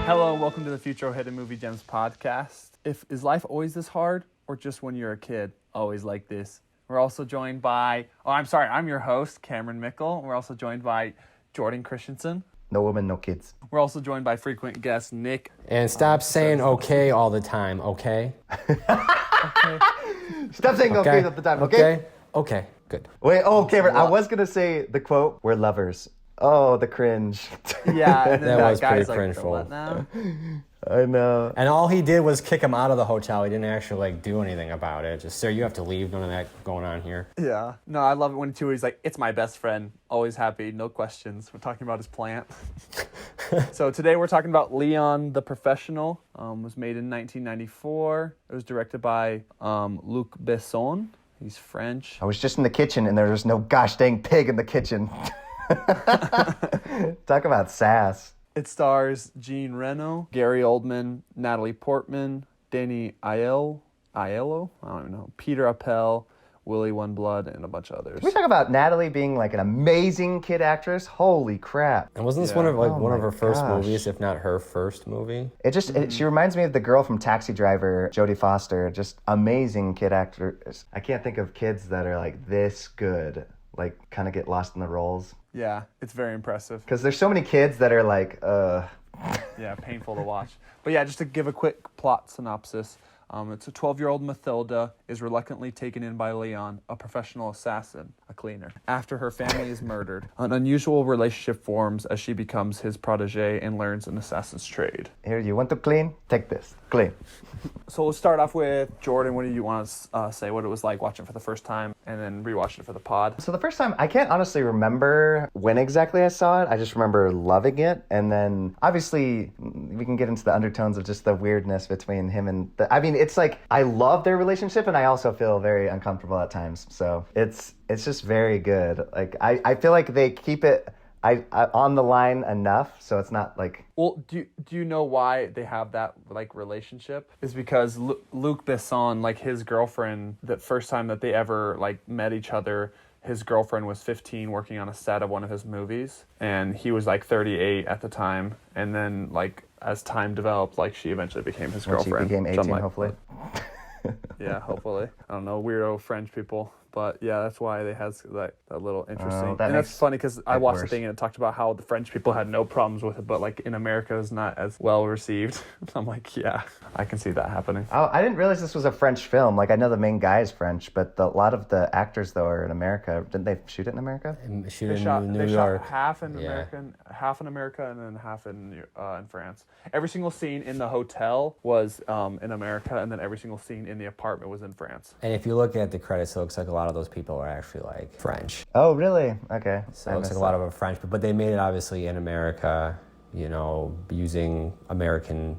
Hello and welcome to the Futro Hidden Movie Gems podcast. Is life always this hard or just when you're a kid always like this? We're also joined by, I'm your host, Cameron Mickle. We're also joined by Jordan Christensen. No woman, no kids. We're also joined by frequent guest Nick. And stop saying okay all the time, okay? Okay. Stop saying okay all the time, okay? Okay, good. Wait, Cameron, I was going to say the quote, we're lovers. Oh, the cringe. Yeah, and then That was guy's pretty like, cringeful. what now? I know. And all he did was kick him out of the hotel. He didn't actually do anything about it. Just, sir, you have to leave. None of that going on here. Yeah. No, I love it when he's like, it's my best friend. Always happy. No questions. We're talking about his plant. So today we're talking about Léon the Professional. Was made in 1994. It was directed by Luc Besson. He's French. I was just in the kitchen and there was no gosh dang pig in the kitchen. Talk about sass. It stars Jean Reno, Gary Oldman, Natalie Portman, Danny Aiello, I don't even know, Peter Appel, Willie One Blood, and a bunch of others. Can we talk about Natalie being like an amazing kid actress? Holy crap. And wasn't this one of one of her first gosh. movies, if not her first movie? She reminds me of the girl from Taxi Driver, Jodie Foster. Just amazing kid actress. I can't think of kids that are like this good, like kind of get lost in the roles. Yeah, it's very impressive. Because there's so many kids that are like, Yeah, painful to watch. But yeah, just to give a quick plot synopsis. It's a 12-year-old Mathilda is reluctantly taken in by Léon, a professional assassin, a cleaner, after her family is murdered. An unusual relationship forms as she becomes his protege and learns an assassin's trade. here, you want to clean? Take this. Clean. So we'll start off with Jordan. What do you want to say what it was like watching it for the first time and then rewatching it for the pod? So the first time, I can't honestly remember when exactly I saw it. I just remember loving it. And then, obviously, we can get into the undertones of just the weirdness between him and... it's like, I love their relationship, and I also feel very uncomfortable at times. So it's just very good. Like, I feel like they keep it on the line enough, so it's not like... Well, do you know why they have that like relationship? Is because Luc Besson, like his girlfriend, the first time that they ever like met each other, his girlfriend was 15 working on a set of one of his movies, and he was like 38 at the time. And then like as time developed, like she eventually became his girlfriend. She became 18, hopefully. Yeah, hopefully. I don't know, weirdo French people. But yeah, that's why they had that little interesting. That's funny because I watched the thing and it talked about how the French people had no problems with it, but like in America it's not as well received. I'm like, yeah, I can see that happening. Oh, I didn't realize this was a French film. Like, I know the main guy is French, but a lot of the actors, though, are in America. Didn't they shoot it in America? New They York. shot half in America, and then half in France. Every single scene in the hotel was in America, and then every single scene in the apartment was in France. And if you look at the credits, it looks like a lot of those people are actually like French. Oh, really? Okay. So it looks like a lot of them are French, but they made it obviously in America, using American,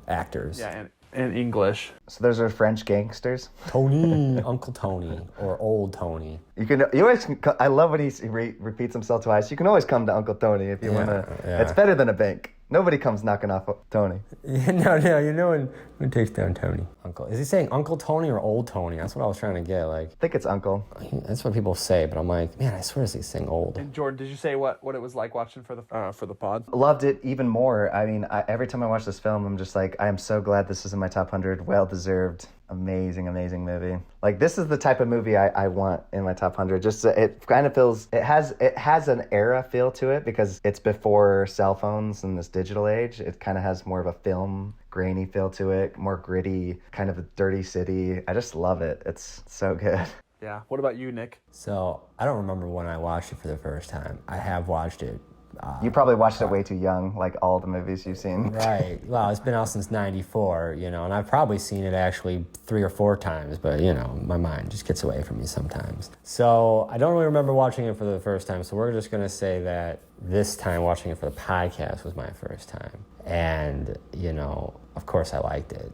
actors. Yeah, and English. So those are French gangsters? Tony, Uncle Tony, or Old Tony. I love when he repeats himself twice. You can always come to Uncle Tony if you want to. Yeah. It's better than a bank. Nobody comes knocking off Tony. No, when takes down Tony. Uncle. Is he saying Uncle Tony or Old Tony? That's what I was trying to get. Like, I think it's Uncle. that's what people say, but I'm like, man, I swear he's saying old. And Jordan, did you say what it was like watching for the pod? Loved it even more. I mean, every time I watch this film, I'm just like, I am so glad this is in my top 100. Well deserved. Amazing, amazing movie. Like, this is the type of movie I want in my top 100. Just it kind of feels, it has an era feel to it because it's before cell phones and this digital age. It kind of has more of a film grainy feel to it, more gritty, kind of a dirty city. I just love it. It's so good. Yeah. What about you, Nick? So I don't remember when I watched it for the first time. I have watched it. You probably watched it way too young, like all the movies you've seen. Right. Well, it's been out since '94, and I've probably seen it actually 3 or 4 times, but, my mind just gets away from me sometimes. So I don't really remember watching it for the first time, so we're just going to say that this time watching it for the podcast was my first time. And, of course I liked it,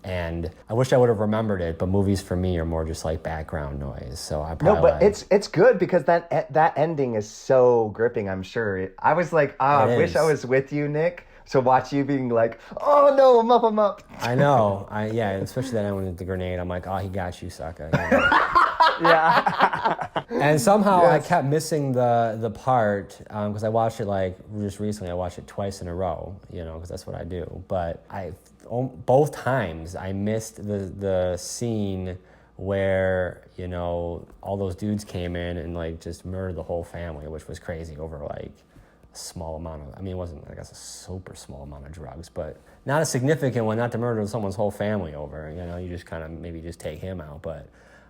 And I wish I would have remembered it, but movies for me are more just like background noise. So I probably... No, but it's good because that ending is so gripping, I'm sure. I was like, I wish I was with you, Nick. So watch you being like, oh no, I'm up. I know. Especially that end with the grenade. I'm like, oh, he got you, sucker. Yeah. And somehow I kept missing the part because I watched it like just recently. I watched it twice in a row, because that's what I do. But both times I missed the scene where all those dudes came in and like just murdered the whole family, which was crazy over like a small amount of. I mean, it wasn't I guess a super small amount of drugs, but not a significant one. Not to murder someone's whole family over. You just kind of maybe just take him out, but.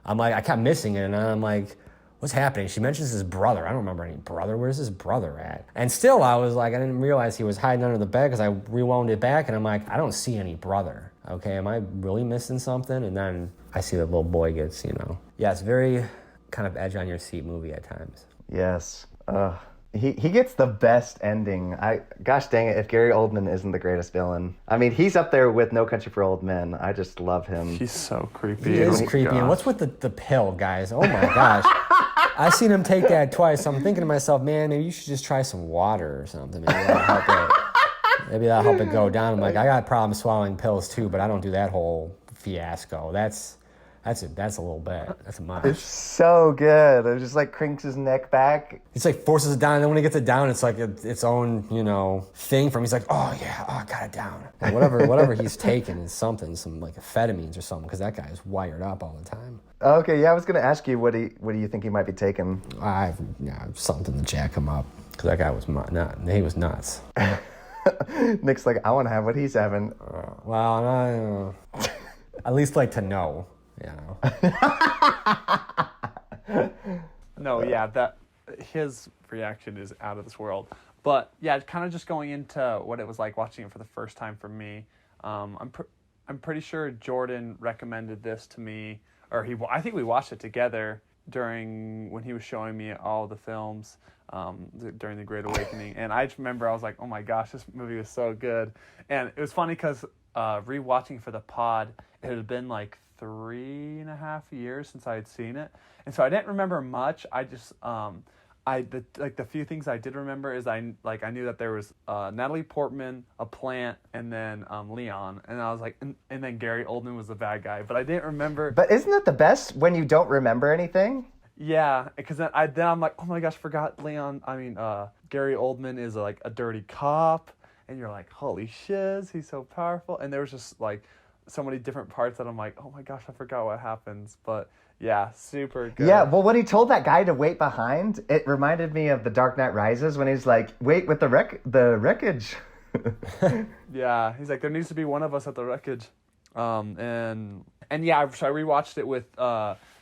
I'm like, I kept missing it, and I'm like, what's happening? She mentions his brother. I don't remember any brother. Where's his brother at? And still, I was like, I didn't realize he was hiding under the bed because I rewound it back, and I'm like, I don't see any brother. Okay, am I really missing something? And then I see the little boy gets, Yeah, it's very kind of edge on your seat movie at times. Yes. He gets the best ending. Gosh dang it, if Gary Oldman isn't the greatest villain. I mean, he's up there with No Country for Old Men. I just love him. He's so creepy. He is creepy. And what's with the pill, guys? Oh my gosh. I've seen him take that twice. So I'm thinking to myself, man, maybe you should just try some water or something. Maybe that'll help it go down. I'm like, I got problems swallowing pills too, but I don't do that whole fiasco. That's a little bit. That's a much. It's so good. It just like cranks his neck back. He's like forces it down, and then when he gets it down, it's like its own, thing from him. He's like, oh yeah, I got it down. And whatever he's taking is something, some like amphetamines or something, because that guy is wired up all the time. Okay, yeah, I was gonna ask you what do you think he might be taking? Something to jack him up, because that guy was he was nuts. Nick's like, I want to have what he's having. At least like to know. No, yeah, that his reaction is out of this world. But yeah, kind of just going into what it was like watching it for the first time for me. I'm pretty sure Jordan recommended this to me, or I think we watched it together when he was showing me all the films during the Great Awakening. And I just remember I was like, oh my gosh, this movie was so good. And it was funny because rewatching for the pod, it had been like 3.5 years since I had seen it, and so I didn't remember much. I just the few things I did remember is I knew that there was Natalie Portman, a plant, and then Léon, and I was like, and then Gary Oldman was the bad guy, but I didn't remember. But isn't that the best when you don't remember anything? Yeah, because then I'm like, oh my gosh, forgot Léon. I mean, Gary Oldman is like a dirty cop, and you're like, holy shiz, he's so powerful, and there was just like so many different parts that I'm like, oh my gosh, I forgot what happens. But yeah, super good. Yeah, well, when he told that guy to wait behind, it reminded me of The Dark Knight Rises when he's like, wait with the wreckage. Yeah, he's like, there needs to be one of us at the wreckage. And yeah, so I rewatched it with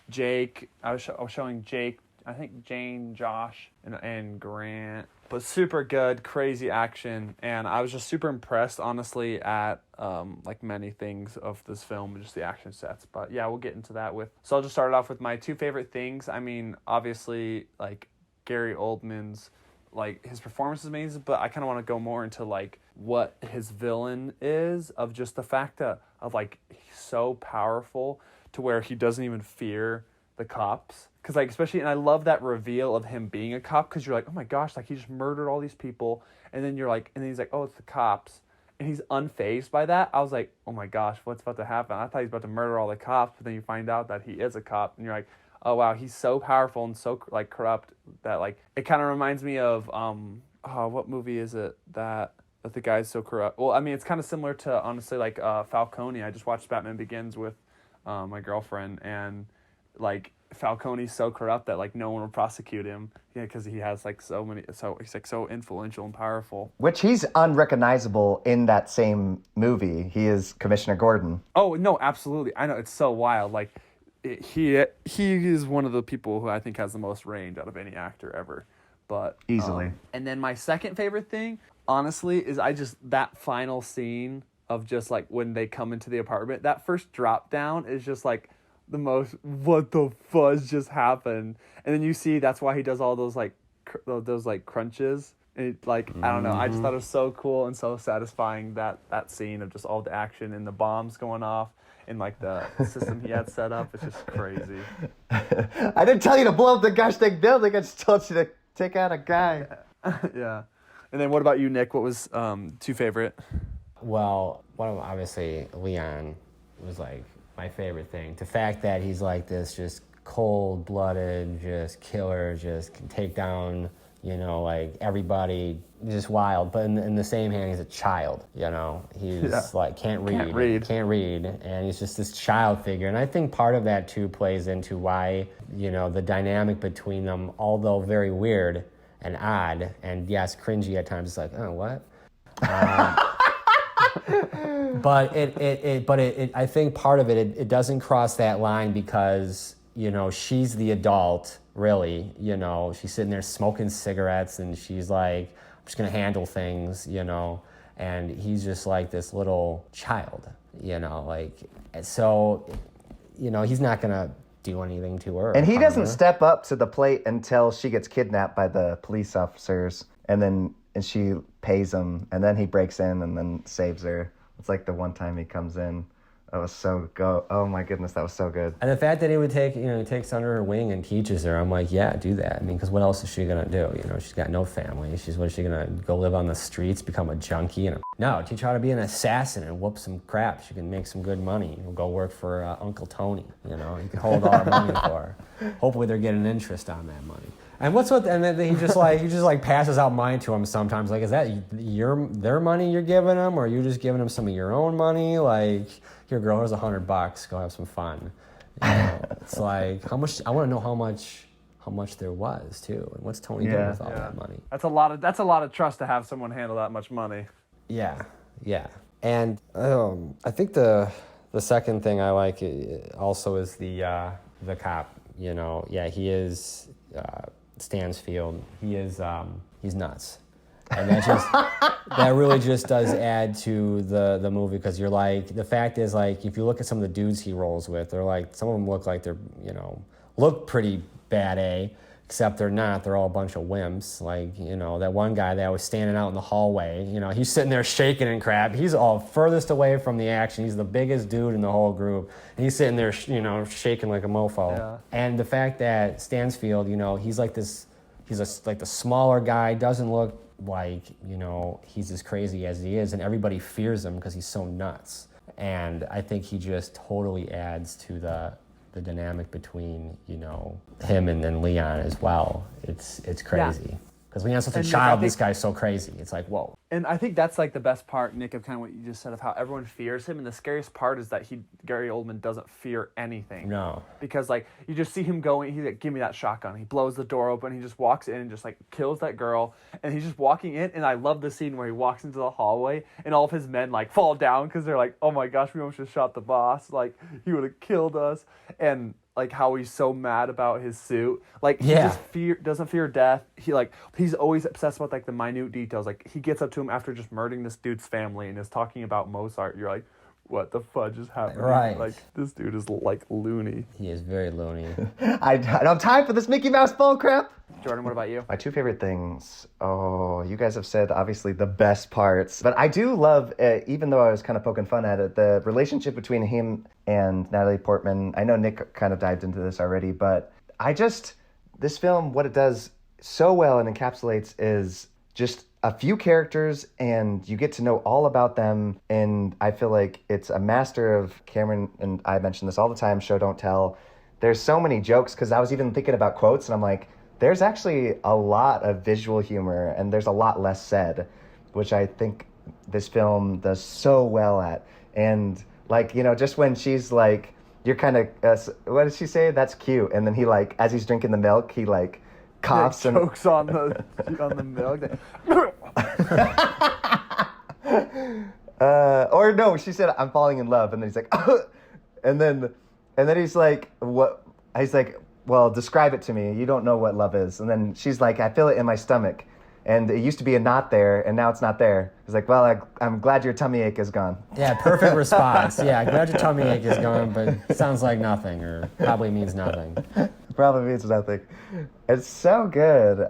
Jake. I was showing Jake, I think Jane, Josh, and Grant. But super good, crazy action, and I was just super impressed, honestly, at like many things of this film, just the action sets. But yeah, we'll get into that so I'll just start off with my two favorite things. I mean, obviously, like Gary Oldman's, like his performance is amazing, but I kind of want to go more into like what his villain is, of just the fact of like he's so powerful to where he doesn't even fear the cops. Because, like, especially, and I love that reveal of him being a cop, because you're like, oh my gosh, like, he just murdered all these people, and then you're like, and then he's like, oh, it's the cops, and he's unfazed by that. I was like, oh my gosh, what's about to happen? I thought he was about to murder all the cops, but then you find out that he is a cop, and you're like, oh wow, he's so powerful and so, like, corrupt that, like, it kind of reminds me of, what movie is it that the guy's so corrupt? Well, I mean, it's kind of similar to, honestly, like, Falcone. I just watched Batman Begins with my girlfriend, and, like, Falcone's so corrupt that like no one will prosecute him, because he has like he's like so influential and powerful. Which he's unrecognizable in that same movie. He is Commissioner Gordon. Oh no, absolutely. I know, it's so wild. Like he is one of the people who I think has the most range out of any actor ever. But easily. And then my second favorite thing, honestly, is that final scene of just like when they come into the apartment. That first drop down is just like the most, what the fuzz just happened, and then you see that's why he does all those like those like crunches, and it, like I don't know, I just thought it was so cool and so satisfying, that scene of just all the action and the bombs going off and like the system he had set up. It's just crazy. I didn't tell you to blow up the gosh dang building, I just told you to take out a guy. Yeah. And then what about you, Nick? What was two favorite? Well, one of obviously Léon was like my favorite thing. The fact that he's like this just cold-blooded, just killer, just can take down, you know, like everybody, just wild. But in the same hand, he's a child, you know. He's like can't read, and he's just this child figure. And I think part of that too plays into why, you know, the dynamic between them, although very weird and odd, and yes, cringy at times. It's like, oh, what? But I think part of it doesn't cross that line because, you know, she's the adult, really. You know, she's sitting there smoking cigarettes and she's like, I'm just gonna handle things, you know, and he's just like this little child, you know, like, so, you know, he's not gonna do anything to her. And he doesn't step up to the plate until she gets kidnapped by the police officers, and she pays him, and then he breaks in and then saves her. It's like the one time he comes in. That was oh my goodness, that was so good. And the fact that he would take, you know, he takes under her wing and teaches her, I'm like, yeah, do that. I mean, because what else is she gonna do? You know, she's got no family. What is she gonna go live on the streets, become a junkie? No, teach her how to be an assassin and whoop some crap. She can make some good money. Go work for Uncle Tony. You know, he can hold all her money for her. Hopefully, they're getting interest on that money. And and then he just passes out money to him sometimes. Like, is that their money you're giving him, or are you just giving him some of your own money? Like, here, girl, here's $100. Go have some fun. You know, it's like, how much? I want to know how much there was too, and what's Tony doing with all that money? That's a lot of trust to have someone handle that much money. Yeah. And I think the second thing I like also is the cop. You know, he is. Stansfield, he's nuts, and that really just does add to the movie, because you're like, the fact is, like, if you look at some of the dudes he rolls with, they're like, some of them look like they're, you know, look pretty bad, except they're not. They're all a bunch of wimps. Like, you know, that one guy that was standing out in the hallway, you know, he's sitting there shaking and crap. He's all furthest away from the action. He's the biggest dude in the whole group. And he's sitting there, you know, shaking like a mofo. Yeah. And the fact that Stansfield, you know, he's like this, like the smaller guy, doesn't look like, you know, he's as crazy as he is, and everybody fears him because he's so nuts. And I think he just totally adds to the dynamic between, you know, him and then Leon as well. It's crazy. Because Leon's such a child, this guy's so crazy. It's like, whoa. And I think that's like the best part, Nick, of kind of what you just said, of how everyone fears him. And the scariest part is that Gary Oldman doesn't fear anything. No. Because, like, you just see him going, he's like, give me that shotgun. He blows the door open, he just walks in and just, like, kills that girl. And he's just walking in, and I love the scene where he walks into the hallway, and all of his men, like, fall down because they're like, oh my gosh, we almost just shot the boss. Like, he would have killed us. And like how he's so mad about his suit. Like, he just doesn't fear death. He's always obsessed about like the minute details. Like, he gets up to him after just murdering this dude's family and is talking about Mozart. You're like, what the fudge is happening? Right. Like, this dude is like loony. He is very loony. I don't have time for this Mickey Mouse bull crap. Jordan, what about you? My two favorite things. Oh, you guys have said obviously the best parts, but I do love, even though I was kind of poking fun at it, the relationship between him and Natalie Portman. I know Nick kind of dived into this already, but this film, what it does so well and encapsulates is just a few characters, and you get to know all about them. And I feel like it's a master of Cameron, and I mention this all the time, show don't tell. There's so many jokes, because I was even thinking about quotes, and I'm like, there's actually a lot of visual humor, and there's a lot less said, which I think this film does so well at. And, like, you know, just when she's like, you're kind of, what did she say? That's cute. And then he, like, as he's drinking the milk, he, like, coughs and chokes on the milk. Or no, she said, I'm falling in love. And then he's like, and then he's like, what? He's like, well, describe it to me. You don't know what love is. And then she's like, I feel it in my stomach. And it used to be a knot there, and now it's not there. He's like, well, I'm glad your tummy ache is gone. Yeah, perfect response. Yeah, glad your tummy ache is gone, but sounds like nothing, or probably means nothing. Probably means nothing. It's so good.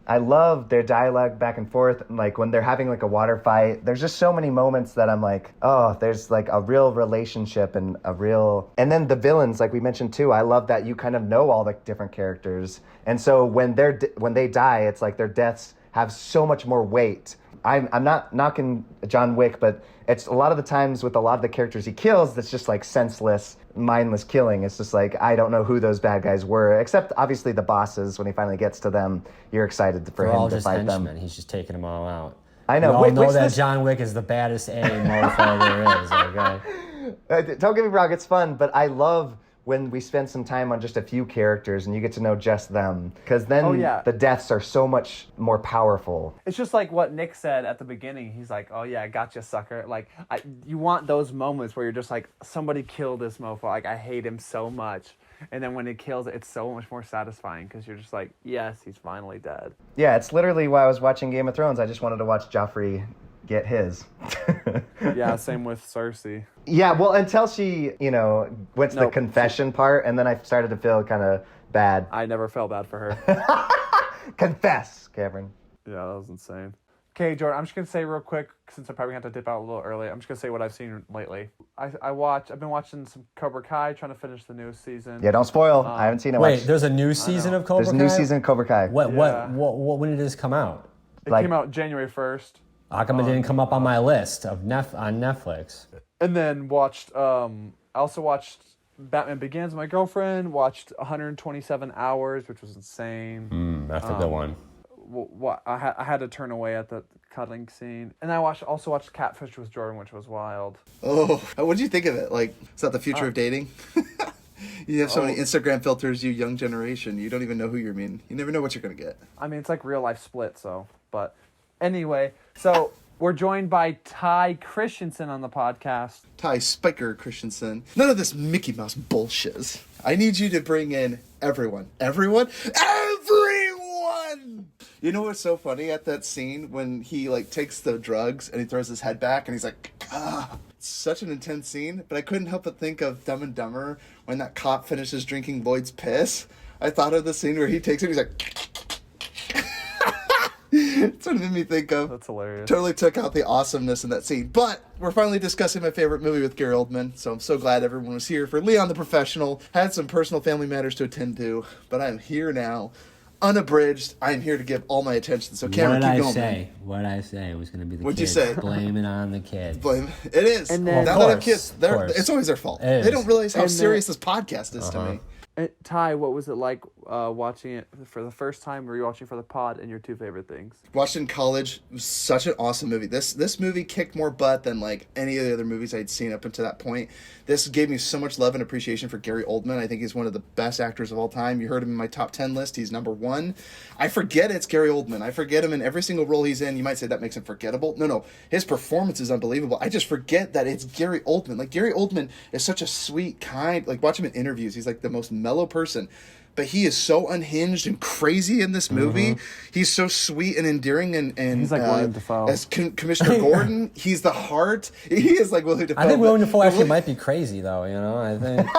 I love their dialogue back and forth. And like when they're having like a water fight, there's just so many moments that I'm like, oh, there's like a real relationship and and then the villains, like we mentioned too, I love that you kind of know all the different characters. And so when they die, it's like their deaths have so much more weight. I'm not knocking John Wick, but it's a lot of the times with a lot of the characters he kills that's just like senseless, mindless killing. It's just like, I don't know who those bad guys were, except obviously the bosses. When he finally gets to them, you're excited for They're him all to just fight them. henchmen. He's just taking them all out. I know. We all know that John Wick is the baddest A motherfucker there is, okay? Don't get me wrong, it's fun, but I love when we spend some time on just a few characters and you get to know just them, because then the deaths are so much more powerful. It's just like what Nick said at the beginning. He's like, oh yeah, gotcha, sucker. Like, you want those moments where you're just like, somebody killed this mofo. Like, I hate him so much. And then when he kills it, it's so much more satisfying because you're just like, yes, he's finally dead. Yeah, it's literally why I was watching Game of Thrones. I just wanted to watch Joffrey get his. Yeah, same with Cersei. Yeah, well, until she, went to the confession part, and then I started to feel kind of bad. I never felt bad for her. Confess, Cameron. Yeah, that was insane. Okay, Jordan, I'm just going to say real quick, since I probably have to dip out a little early, I'm just going to say what I've seen lately. I've been watching some Cobra Kai, trying to finish the newest season. Yeah, don't spoil. I haven't seen it. Wait, there's a new season of Cobra Kai? There's a new season of Cobra Kai. When did this come out? It came out January 1st. How come it didn't come up on my list of on Netflix? And then I also watched Batman Begins with my girlfriend, watched 127 Hours, which was insane. That's a good one. I had to turn away at the cuddling scene. And I also watched Catfish with Jordan, which was wild. Oh, what did you think of it? Like, is that the future of dating? You have so many Instagram filters, you young generation. You don't even know who you're meeting. You never know what you're going to get. I mean, it's like real life Split, but anyway, so we're joined by Ty Christensen on the podcast. Ty Spiker Christensen. None of this Mickey Mouse bullshit. I need you to bring in everyone. Everyone? Everyone! You know what's so funny at that scene when he takes the drugs and he throws his head back and he's like, ah. It's such an intense scene, but I couldn't help but think of Dumb and Dumber when that cop finishes drinking Lloyd's piss. I thought of the scene where he takes it and he's like... That's what it made me think of. That's hilarious. Totally took out the awesomeness in that scene. But we're finally discussing my favorite movie with Gary Oldman, so I'm so glad everyone was here for Léon the Professional. Had some personal family matters to attend to, but I'm here now. Unabridged. I'm here to give all my attention. So Cameron, keep going. What did I say? It was going to be the What'd kids. you say? Blame it on the kids. It is. And then, now that I have kids, it's always their fault. They don't realize how serious this podcast is to me. Ty, what was it like watching it for the first time, or rewatching for the pod, and your two favorite things? Watched in college. It was such an awesome movie. This movie kicked more butt than any of the other movies I'd seen up until that point. This gave me so much love and appreciation for Gary Oldman. I think he's one of the best actors of all time. You heard him in my top 10 list. He's number 1. I forget it's Gary Oldman. I forget him in every single role he's in. You might say that makes him forgettable. No. His performance is unbelievable. I just forget that it's Gary Oldman. Gary Oldman is such a sweet, kind... watch him in interviews. He's the most mellow person. But he is so unhinged and crazy in this movie. He's so sweet and endearing, and he's like William Dafoe. As Commissioner Gordon, he's the heart. He is like William Dafoe. I think William Dafoe actually might be crazy, though. I think.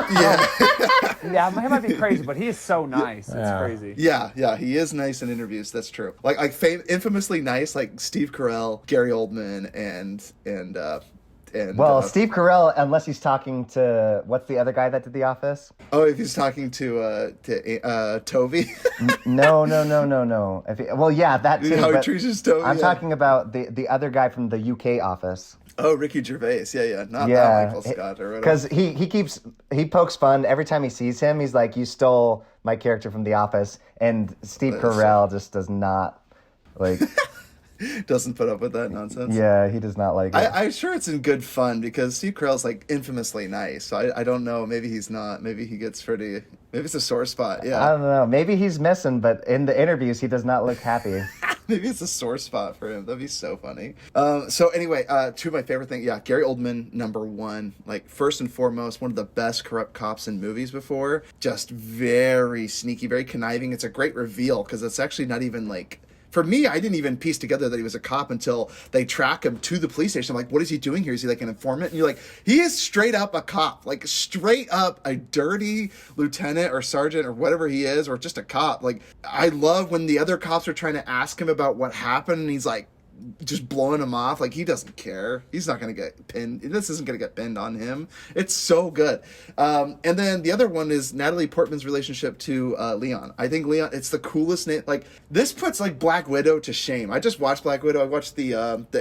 Yeah, he might be crazy, but he is so nice. It's crazy. Yeah, he is nice in interviews. That's true. Infamously nice, like Steve Carell, Gary Oldman, and Steve Carell, unless he's talking to what's the other guy that did The Office? Oh, if he's talking to Toby. No. That too. How he treats his Toby. I'm talking about the other guy from the UK Office. Oh, Ricky Gervais. Yeah. Not that Michael Scott or whatever. Because he pokes fun every time he sees him. He's like, you stole my character from The Office, and Steve Carell just does not doesn't put up with that nonsense. Yeah, he does not like it. I'm sure it's in good fun because Steve Carell's infamously nice. So I don't know. Maybe he's not. Maybe he gets pretty. Maybe it's a sore spot. Yeah. I don't know. Maybe he's missing, but in the interviews, he does not look happy. Maybe it's a sore spot for him. That'd be so funny. So anyway, two of my favorite things. Yeah, Gary Oldman, number 1. First and foremost, one of the best corrupt cops in movies before. Just very sneaky, very conniving. It's a great reveal because it's actually not even for me, I didn't even piece together that he was a cop until they track him to the police station. I'm like, what is he doing here? Is he an informant? And you're like, he is straight up a cop. Straight up a dirty lieutenant or sergeant or whatever he is, or just a cop. I love when the other cops are trying to ask him about what happened, and he's like, just blowing him off. Like, he doesn't care. He's not going to get pinned. This isn't going to get pinned on him. It's so good. And then the other one is Natalie Portman's relationship to Leon. I think Leon, it's the coolest name. Like, this puts, like, Black Widow to shame. I just watched Black Widow. I watched the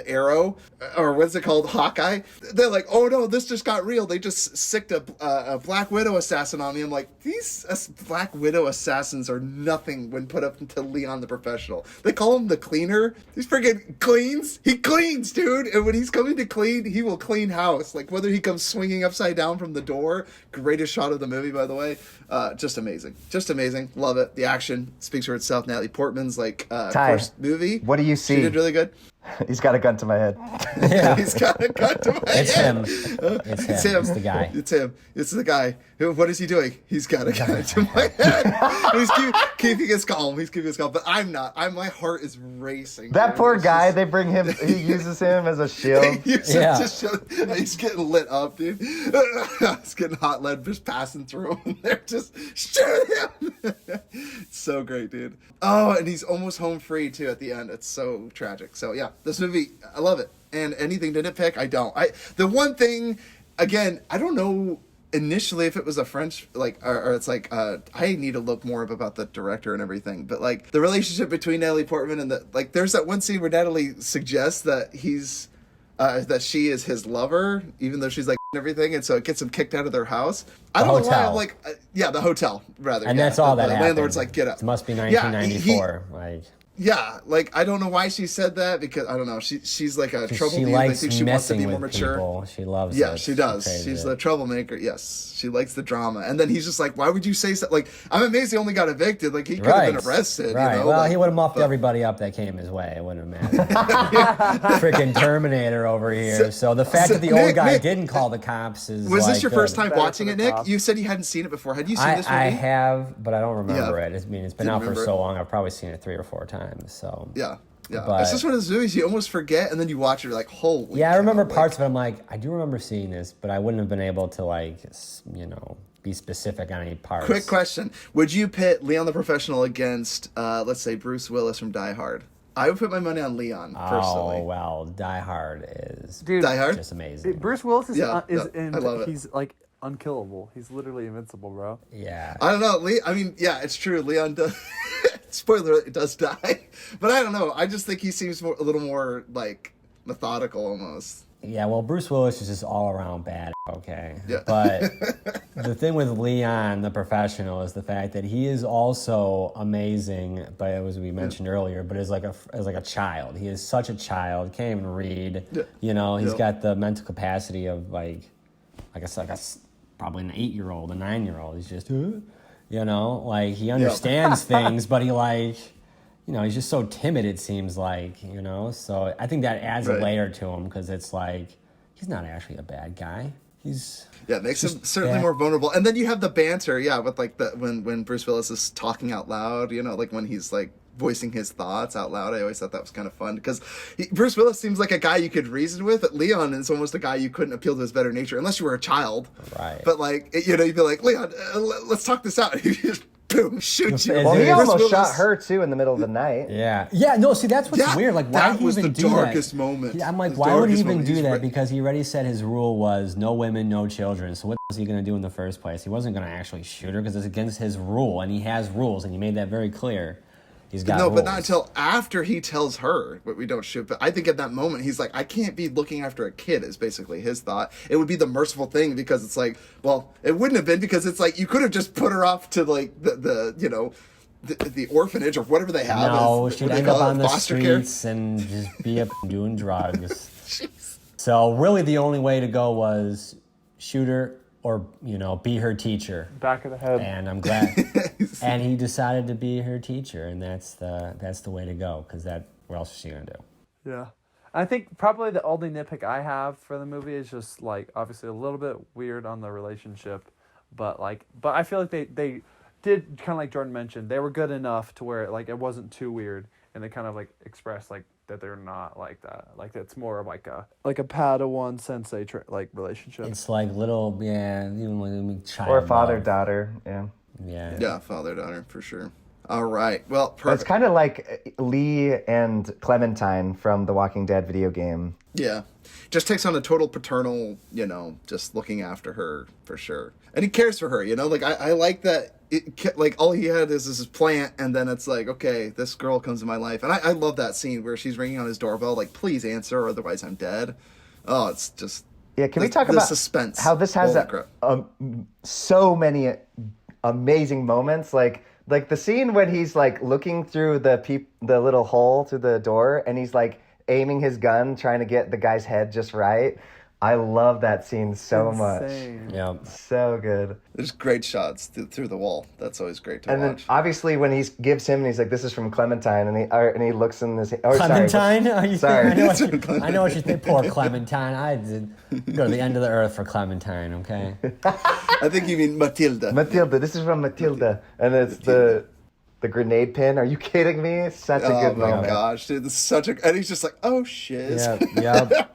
Arrow, or what's it called, Hawkeye. They're like, oh no, this just got real. They just sicked a Black Widow assassin on me. I'm like, these Black Widow assassins are nothing when put up to Leon the Professional. They call him the cleaner. He's freaking cleans. He cleans, dude. And when he's coming to clean, he will clean house. Like, whether he comes swinging upside down from the door. Greatest shot of the movie, by the way. Just amazing. Just amazing. Love it. The action speaks for itself. Natalie Portman's like first movie. What do you see? She did really good. He's got a gun to my head. Yeah. He's got a gun to my It's head. him. It's him. It's the guy. It's him. It's the guy. What is he doing? He's got a gun to my head. He's keeping us calm. He's keeping us calm. But I'm not. My heart is racing. That dude. poor It's guy, just- they bring him, he uses him as a shield. He's getting lit up, dude. He's getting hot lead just passing through him. And they're just shoot him. It's so great, dude. Oh, and he's almost home free too at the end. It's so tragic. So yeah, this movie, I love it. And anything to nitpick, I don't. The one thing, again, I don't know initially if it was a French, like, or it's like, I need to look more up about the director and everything, but like the relationship between Natalie Portman and there's that one scene where Natalie suggests that that she is his lover, even though she's like everything, and so it gets him kicked out of their house. I don't know why I'm like, the hotel, rather. And that's all that the happened. landlord's like, get up. It must be Yeah, 1994. Yeah, like, I don't know why she said that, because I don't know. She's like a troublemaker. She I likes think she wants to be messing more with mature. people. She loves Yeah, it. she does. Crazy. She's the troublemaker. Yes, she likes the drama. And then he's just like, "Why would you say so?" Like, I'm amazed he only got evicted. Like, he could have been arrested. Right. You know? Well, like, he would have muffed everybody up that came his way. It wouldn't have mattered. Freaking Terminator over here. So the fact that the old guy didn't call the cops is. Was like, this your good. first time Better watching for it, the Nick? cops. You said you hadn't seen it before. Had you seen this movie? I have, but I don't remember Yeah. it. I mean, it's been Didn't out for remember so it. long. I've probably seen it 3 or 4 times. So Yeah. Yeah. But- It's just one of those movies you almost forget, and then you watch it, you're like, holy. yeah, I remember cow, parts of it. I'm like, I do remember seeing this, but I wouldn't have been able to be specific on any parts. Quick question: would you pit Leon the Professional against, let's say, Bruce Willis from Die Hard? I would put my money on Leon personally. Oh well, Die Hard is Dude, Die Hard. just amazing. Bruce Willis is, Yeah, I love it. he's like unkillable. He's literally invincible, bro. Yeah. I don't know. I mean, yeah, it's true. Leon does. Spoiler: it does die, but I don't know. I just think he seems a little more like methodical, almost. Yeah, well, Bruce Willis is just all around bad, okay? Yeah. But the thing with Leon, the Professional, is the fact that he is also amazing, but as we mentioned earlier, but as like a child. He is such a child, can't even read. Yeah. You know, he's Yeah. got the mental capacity of like probably an 8-year-old, a 9-year-old. He's just, like he understands things, but he he's just so timid, it seems like, So I think that adds a Right. layer to him because it's like, he's not actually a bad guy. He's... Yeah, it makes him Just certainly bad. more vulnerable. And then you have the banter, with like when Bruce Willis is talking out loud, like when he's like voicing his thoughts out loud. I always thought that was kind of fun because Bruce Willis seems like a guy you could reason with, but Leon is almost a guy you couldn't appeal to his better nature unless you were a child. Right. But like, you'd be like, Leon, let's talk this out. He just boom, shoot you. Well, he Bruce almost Willis- shot her too in the middle of the night. Yeah. Yeah, no, see, that's what's Yeah, weird. Like, why that would he was even the do darkest that? moment. Yeah, I'm like, The why would he darkest even moment. do He's that? right. Because he already said his rule was no women, no children. So what was he going to do in the first place? He wasn't going to actually shoot her because it's against his rule, and he has rules, and he made that very clear. He's got No, rules. but not until after he tells her, but we don't shoot. But I think at that moment, he's like, I can't be looking after a kid, is basically his thought. It would be the merciful thing because it's like, well, it wouldn't have been because it's like, you could have just put her off to like the orphanage or whatever they have. No, as- she'd what do they end up call it? on the Foster care? streets and just be up doing drugs. So really the only way to go was shoot her or, be her teacher. Back of the head. And I'm glad. And he decided to be her teacher, and that's the way to go, because what else is she going to do? Yeah. I think probably the only nitpick I have for the movie is just like obviously a little bit weird on the relationship, but I feel like they did kind of like Jordan mentioned, they were good enough to where like it wasn't too weird, and they kind of like expressed like that they're not like that, like it's more of like a Padawan sensei relationship. It's like even like child Or father love. daughter. Yeah. Yeah. Yeah, father daughter for sure. All right. Well, It's perfect. kind of like Lee and Clementine from the Walking Dead video game. Yeah. Just takes on a total paternal, just looking after her for sure. And he cares for her, like I like that like all he had is this plant and then it's like, okay, this girl comes in my life. And I love that scene where she's ringing on his doorbell like, please answer or otherwise I'm dead. Oh, it's just Can we talk the about suspense? How this has Holy crap. so many amazing moments, like the scene when he's like looking through the little hole through the door and he's like aiming his gun trying to get the guy's head just right. I love that scene so much. Yeah. So good. There's great shots through the wall. That's always great to And watch. then obviously when he gives him and he's like, this is from Clementine, and he looks in this. Oh, Clementine? Sorry. I know what you think. Poor Clementine. I did go to the end of the earth for Clementine, okay? I think you mean Matilda. Matilda. This is from Matilda, and it's the grenade pin. Are you kidding me? Such a good Oh my moment. gosh, dude, this is such a... And he's just like, oh, shiz. Yeah.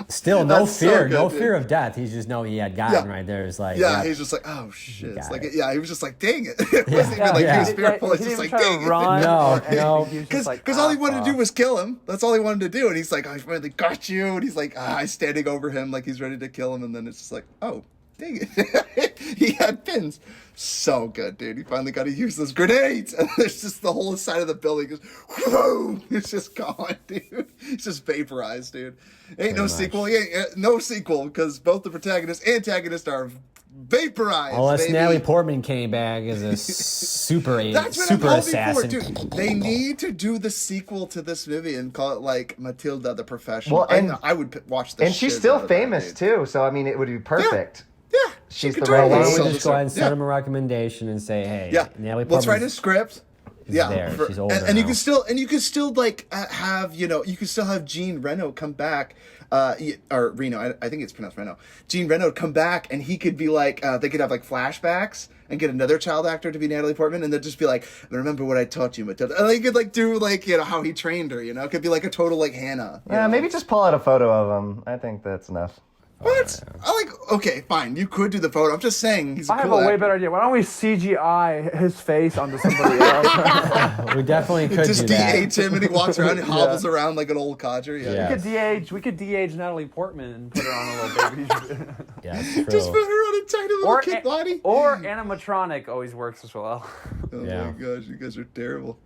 Still, no That's so fear. good, No dude. fear of death. He just know he had gotten right there. It's like, Yeah, he's just like, oh, shit. got Like, it. yeah, he was just like, dang it. It wasn't even like he was fearful. It's he just didn't like, try dang to it. run. No, or anything. no. He was just Because like, all he wanted to do was kill him. That's all he wanted to do. And he's like, I finally got you. And he's like, he's standing over him like he's ready to kill him. And then it's just like, oh, dang it. He had pins. So good, dude. He finally got to use those grenades. And there's just the whole side of the building goes, whoa. It's just gone, dude. It's just vaporized, dude. Ain't no sequel. No sequel because both the protagonist and antagonist are vaporized. unless baby. Natalie Portman came back as a super That's what super I'm hoping assassin. for, dude. They need to do the sequel to this movie and call it like Matilda the Professional. Well, and- I would watch this. And she's still famous too, so I mean, it would be perfect. Yeah, She's she could the right Why age. don't sell we this just go ahead and yeah. send him a recommendation and say, hey, Yeah, Natalie let's write a Portman's script. Yeah, there. She's older and you now. can still like have you can still have Jean Reno come back, or Reno. I think it's pronounced Reno. Jean Reno come back, and he could be like they could have like flashbacks and get another child actor to be Natalie Portman, and they'd just be like, remember what I taught you, Matilda. And they could like do like how he trained her. It could be like a total like Hannah. you know? Maybe just pull out a photo of him. I think that's enough. What? Okay, fine. You could do the photo. I'm just saying he's. I have a way better idea. Why don't we CGI his face onto somebody else? We definitely could Just do that. DH him and he walks around and hobbles around like an old codger. Yeah. We could DH Natalie Portman and put her on a little baby. Yeah, that's true. Just put her on a tiny little kid body. Or animatronic always works as well. Oh Yeah. my gosh, you guys are terrible.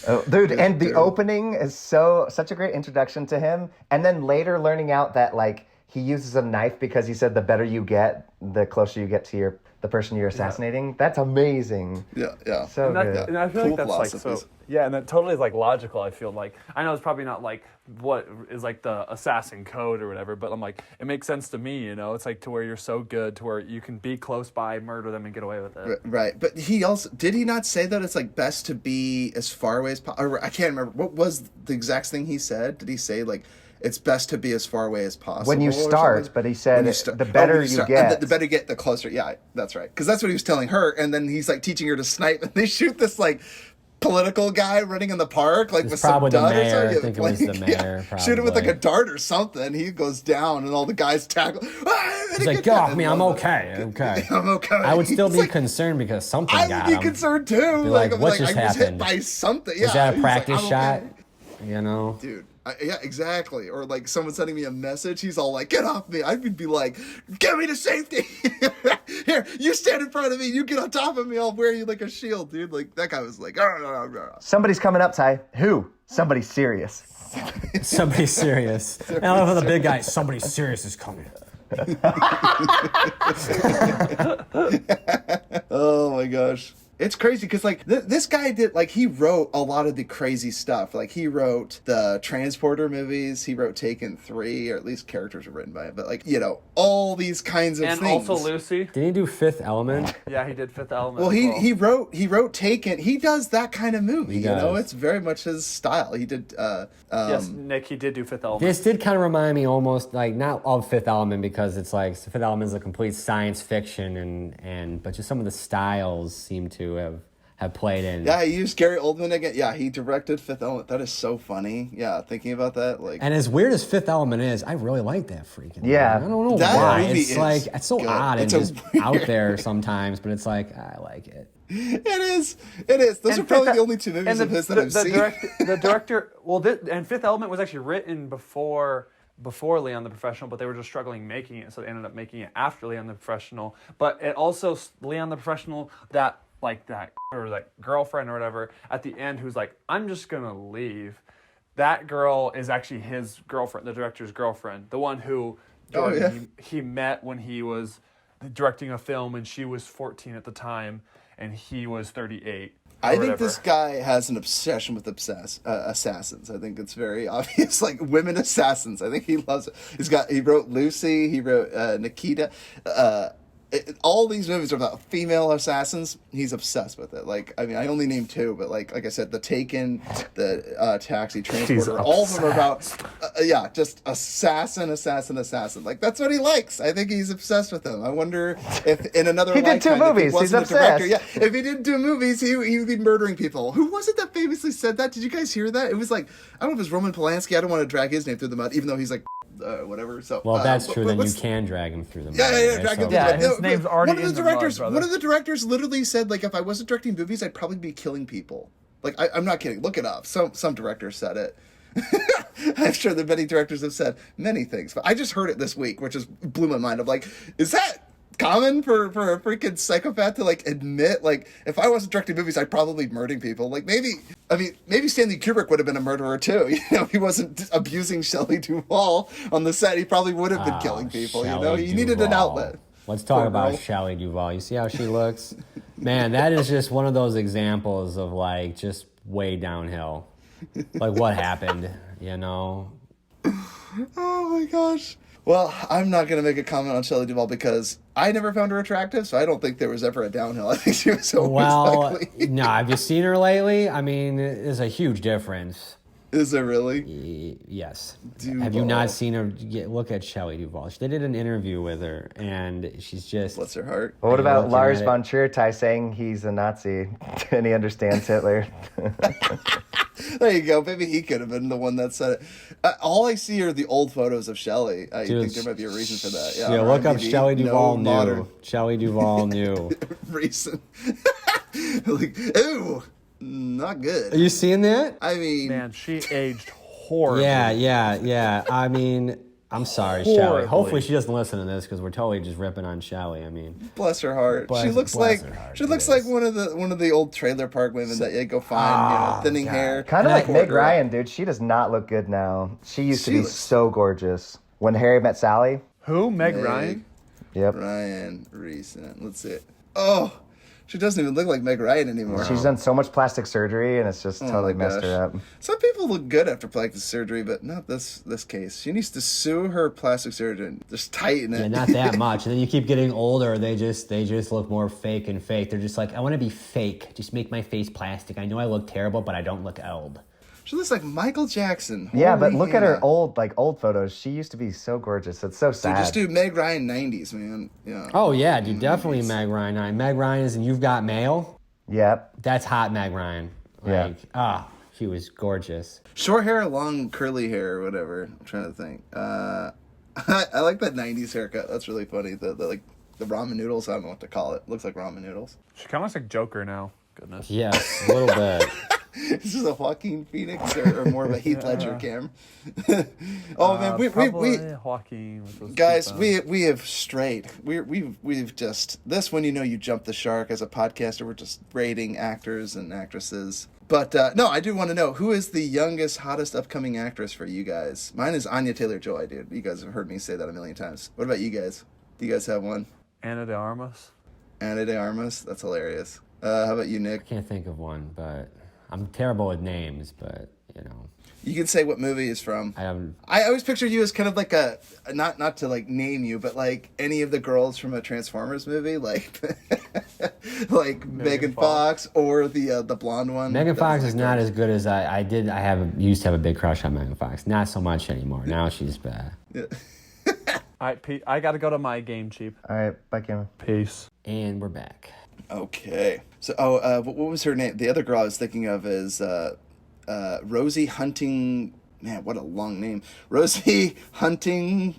Oh, dude, and the terrible. opening is such a great introduction to him, and then later learning out that like he uses a knife because he said the better you get, the closer you get to the person you're assassinating. That's amazing. Yeah. So And, that, good. and I feel Cool like that's like philosophies. so. Yeah, and that totally is like logical. I feel like I know it's probably not like what is like the assassin code or whatever, but I'm like it makes sense to me. It's like to where you're so good to where you can be close by, murder them, and get away with it. Right, but he also did he not say that it's like best to be as far away as possible? I can't remember what was the exact thing he said. Did he say like it's best to be as far away as possible When you or start, something? but he said When you start- the better when you start- get. and the better you get, the closer. Yeah, that's right. Because that's what he was telling her, and then he's like teaching her to snipe, and they shoot this like political guy running in the park, like with some probably the dart or mayor. something. I think it was the mayor, Shoot him with like a probably. dart or something. He goes down, and all the guys tackle. He's like, get off me, I'm okay. Okay. I'm okay. I would still It's be like, concerned because something I got would be him. concerned too. like, I'm what just I was hit happened? by something. Is that a He's like, practice I'm shot? okay. You know? Dude, yeah, exactly. Or like someone sending me a message, he's all like, get off me. I would be like, get me to safety. Here, you stand in front of me, you get on top of me, I'll wear you like a shield, dude. Like, that guy was like, Somebody's coming up, Ty. Who? Somebody serious. Somebody serious. And I love how the big guy, somebody serious is coming. Oh my gosh. It's crazy because like this guy did like he wrote a lot of the crazy stuff. Like he wrote the Transporter movies. He wrote Taken 3, or at least characters were written by him. But like all these kinds of And things. also Lucy. Did he do Fifth Element? Yeah, he did Fifth Element. Well, as he wrote Taken. He does that kind of movie. He You know, does. it's very much his style. He did. Yes, Nick, he did do Fifth Element. This did kind of remind me almost like not of Fifth Element because it's like Fifth Element is a complete science fiction but just some of the styles seem to have played in. Yeah, he used Gary Oldman again. Yeah, he directed Fifth Element. That is so funny. Yeah, thinking about that, like. And as weird as Fifth Element is, I really like that freaking Yeah. movie. I don't know That why. movie It's is like it's so good. odd It's and a just weird- out there sometimes, but it's like I like it. It is. It is. Those are probably the only two movies of his that I've seen. The director, and Fifth Element was actually written before Léon the Professional, but they were just struggling making it, so they ended up making it after Léon the Professional. But it also, Léon the Professional, that girlfriend or whatever at the end who's like, I'm just gonna leave. That girl is actually his girlfriend, the director's girlfriend, the one who he met when he was directing a film and she was 14 at the time and he was 38. I think this guy has an obsession with assassins. I think it's very obvious, like women assassins. I think he loves it. He wrote Lucy. He wrote Nikita. All these movies are about female assassins. He's obsessed with it. Like, I mean, I only named two, but like I said, The Taken, the Taxi, Transporter, all of them are about, just assassin. Like, that's what he likes. I think he's obsessed with them. I wonder if in another lifetime, did two movies. He's obsessed. If he didn't do movies, he would be murdering people. Who was it that famously said that? Did you guys hear that? It was like, I don't know if it was Roman Polanski. I don't want to drag his name through the mud, even though he's like, whatever. So well, if that's true, then you can drag him through the mud. Drag him through the mud. His name's already one of the in the directors. mud, One of the directors literally said, like, if I wasn't directing movies, I'd probably be killing people. Like, I'm not kidding. Look it up. Some directors said it. I'm sure that many directors have said many things, but I just heard it this week, which just blew my mind. I'm like, is that common for a freaking psychopath to like admit, like, if I wasn't directing movies, I'd probably be murdering people? Like, maybe Stanley Kubrick would have been a murderer too. You know, he wasn't abusing Shelley Duvall on the set. He probably would have been killing people. Shelley You know, he needed an outlet. Let's talk about Shelley Duvall. You see how she looks? Man, that is just one of those examples of like just way downhill. Like what happened, you know? Oh my gosh. Well, I'm not going to make a comment on Shelley Duvall because I never found her attractive, so I don't think there was ever a downhill. I think she was always ugly. No, have you seen her lately? I mean, there's a huge difference. Is there really? Yes. Duvall. Have you not seen her? Look at Shelley Duvall. They did an interview with her, and she's just... Bless her heart. What about Lars von Trier saying he's a Nazi and he understands Hitler? There you go. Maybe he could have been the one that said it. All I see are the old photos of Shelley. I think there might be a reason for that. Yeah, look up Shelley Duvall new. Modern. Shelley Duvall new. Recent. Like, ew. Not good. Are you seeing that? I mean... Man, she aged horribly. Yeah. I mean... I'm sorry, Shelley. Hopefully she doesn't listen to this because we're totally just ripping on Shelley. I mean, bless her heart. She looks like one of the old trailer park women that you go find, thinning hair. Kind of like Meg Ryan, dude. She does not look good now. She used to be so gorgeous. When Harry Met Sally. Who? Meg Ryan? Yep. Ryan recent. Let's see it. Oh, she doesn't even look like Meg Ryan anymore. She's done so much plastic surgery, and it's just totally messed her up. Some people look good after plastic surgery, but not this case. She needs to sue her plastic surgeon. Just tighten it. Yeah, not that much. And then you keep getting older. They just look more fake and fake. They're just like, I want to be fake. Just make my face plastic. I know I look terrible, but I don't look old. She looks like Michael Jackson. Yeah, but look at her old photos. She used to be so gorgeous. It's so sad. Dude, just do Meg Ryan 90s, man. Yeah. Oh, yeah, dude, definitely Meg Ryan. Meg Ryan is in You've Got Mail. Yep. That's hot Meg Ryan. She was gorgeous. Short hair, long curly hair, or whatever. I'm trying to think. I like that 90s haircut. That's really funny. The ramen noodles. I don't know what to call it. Looks like ramen noodles. She kind of looks like Joker now. Goodness. Yes, a little bit. Is this a Joaquin Phoenix or more of a Heath Ledger cam? Oh man, we Joaquin guys, we have strayed. We've just this when you jump the shark as a podcaster. We're just rating actors and actresses. But no, I do want to know who is the youngest, hottest upcoming actress for you guys. Mine is Anya Taylor-Joy, dude. You guys have heard me say that a million times. What about you guys? Do you guys have one? Ana de Armas. Ana de Armas. That's hilarious. How about you, Nick? I can't think of one, but I'm terrible with names, but, You can say what movie is from. I always picture you as kind of like a, not to like name you, but like any of the girls from a Transformers movie, like like Megan Fox or the blonde one. Megan Fox is not as good as I used to have a big crush on Megan Fox. Not so much anymore. Now she's bad. Yeah. All right, Pete, I got to go to my game, Cheap. All right, bye, Cameron. Peace. And we're back. Okay. So, what was her name? The other girl I was thinking of is Rosie Hunting. Man, what a long name. Rosie Huntington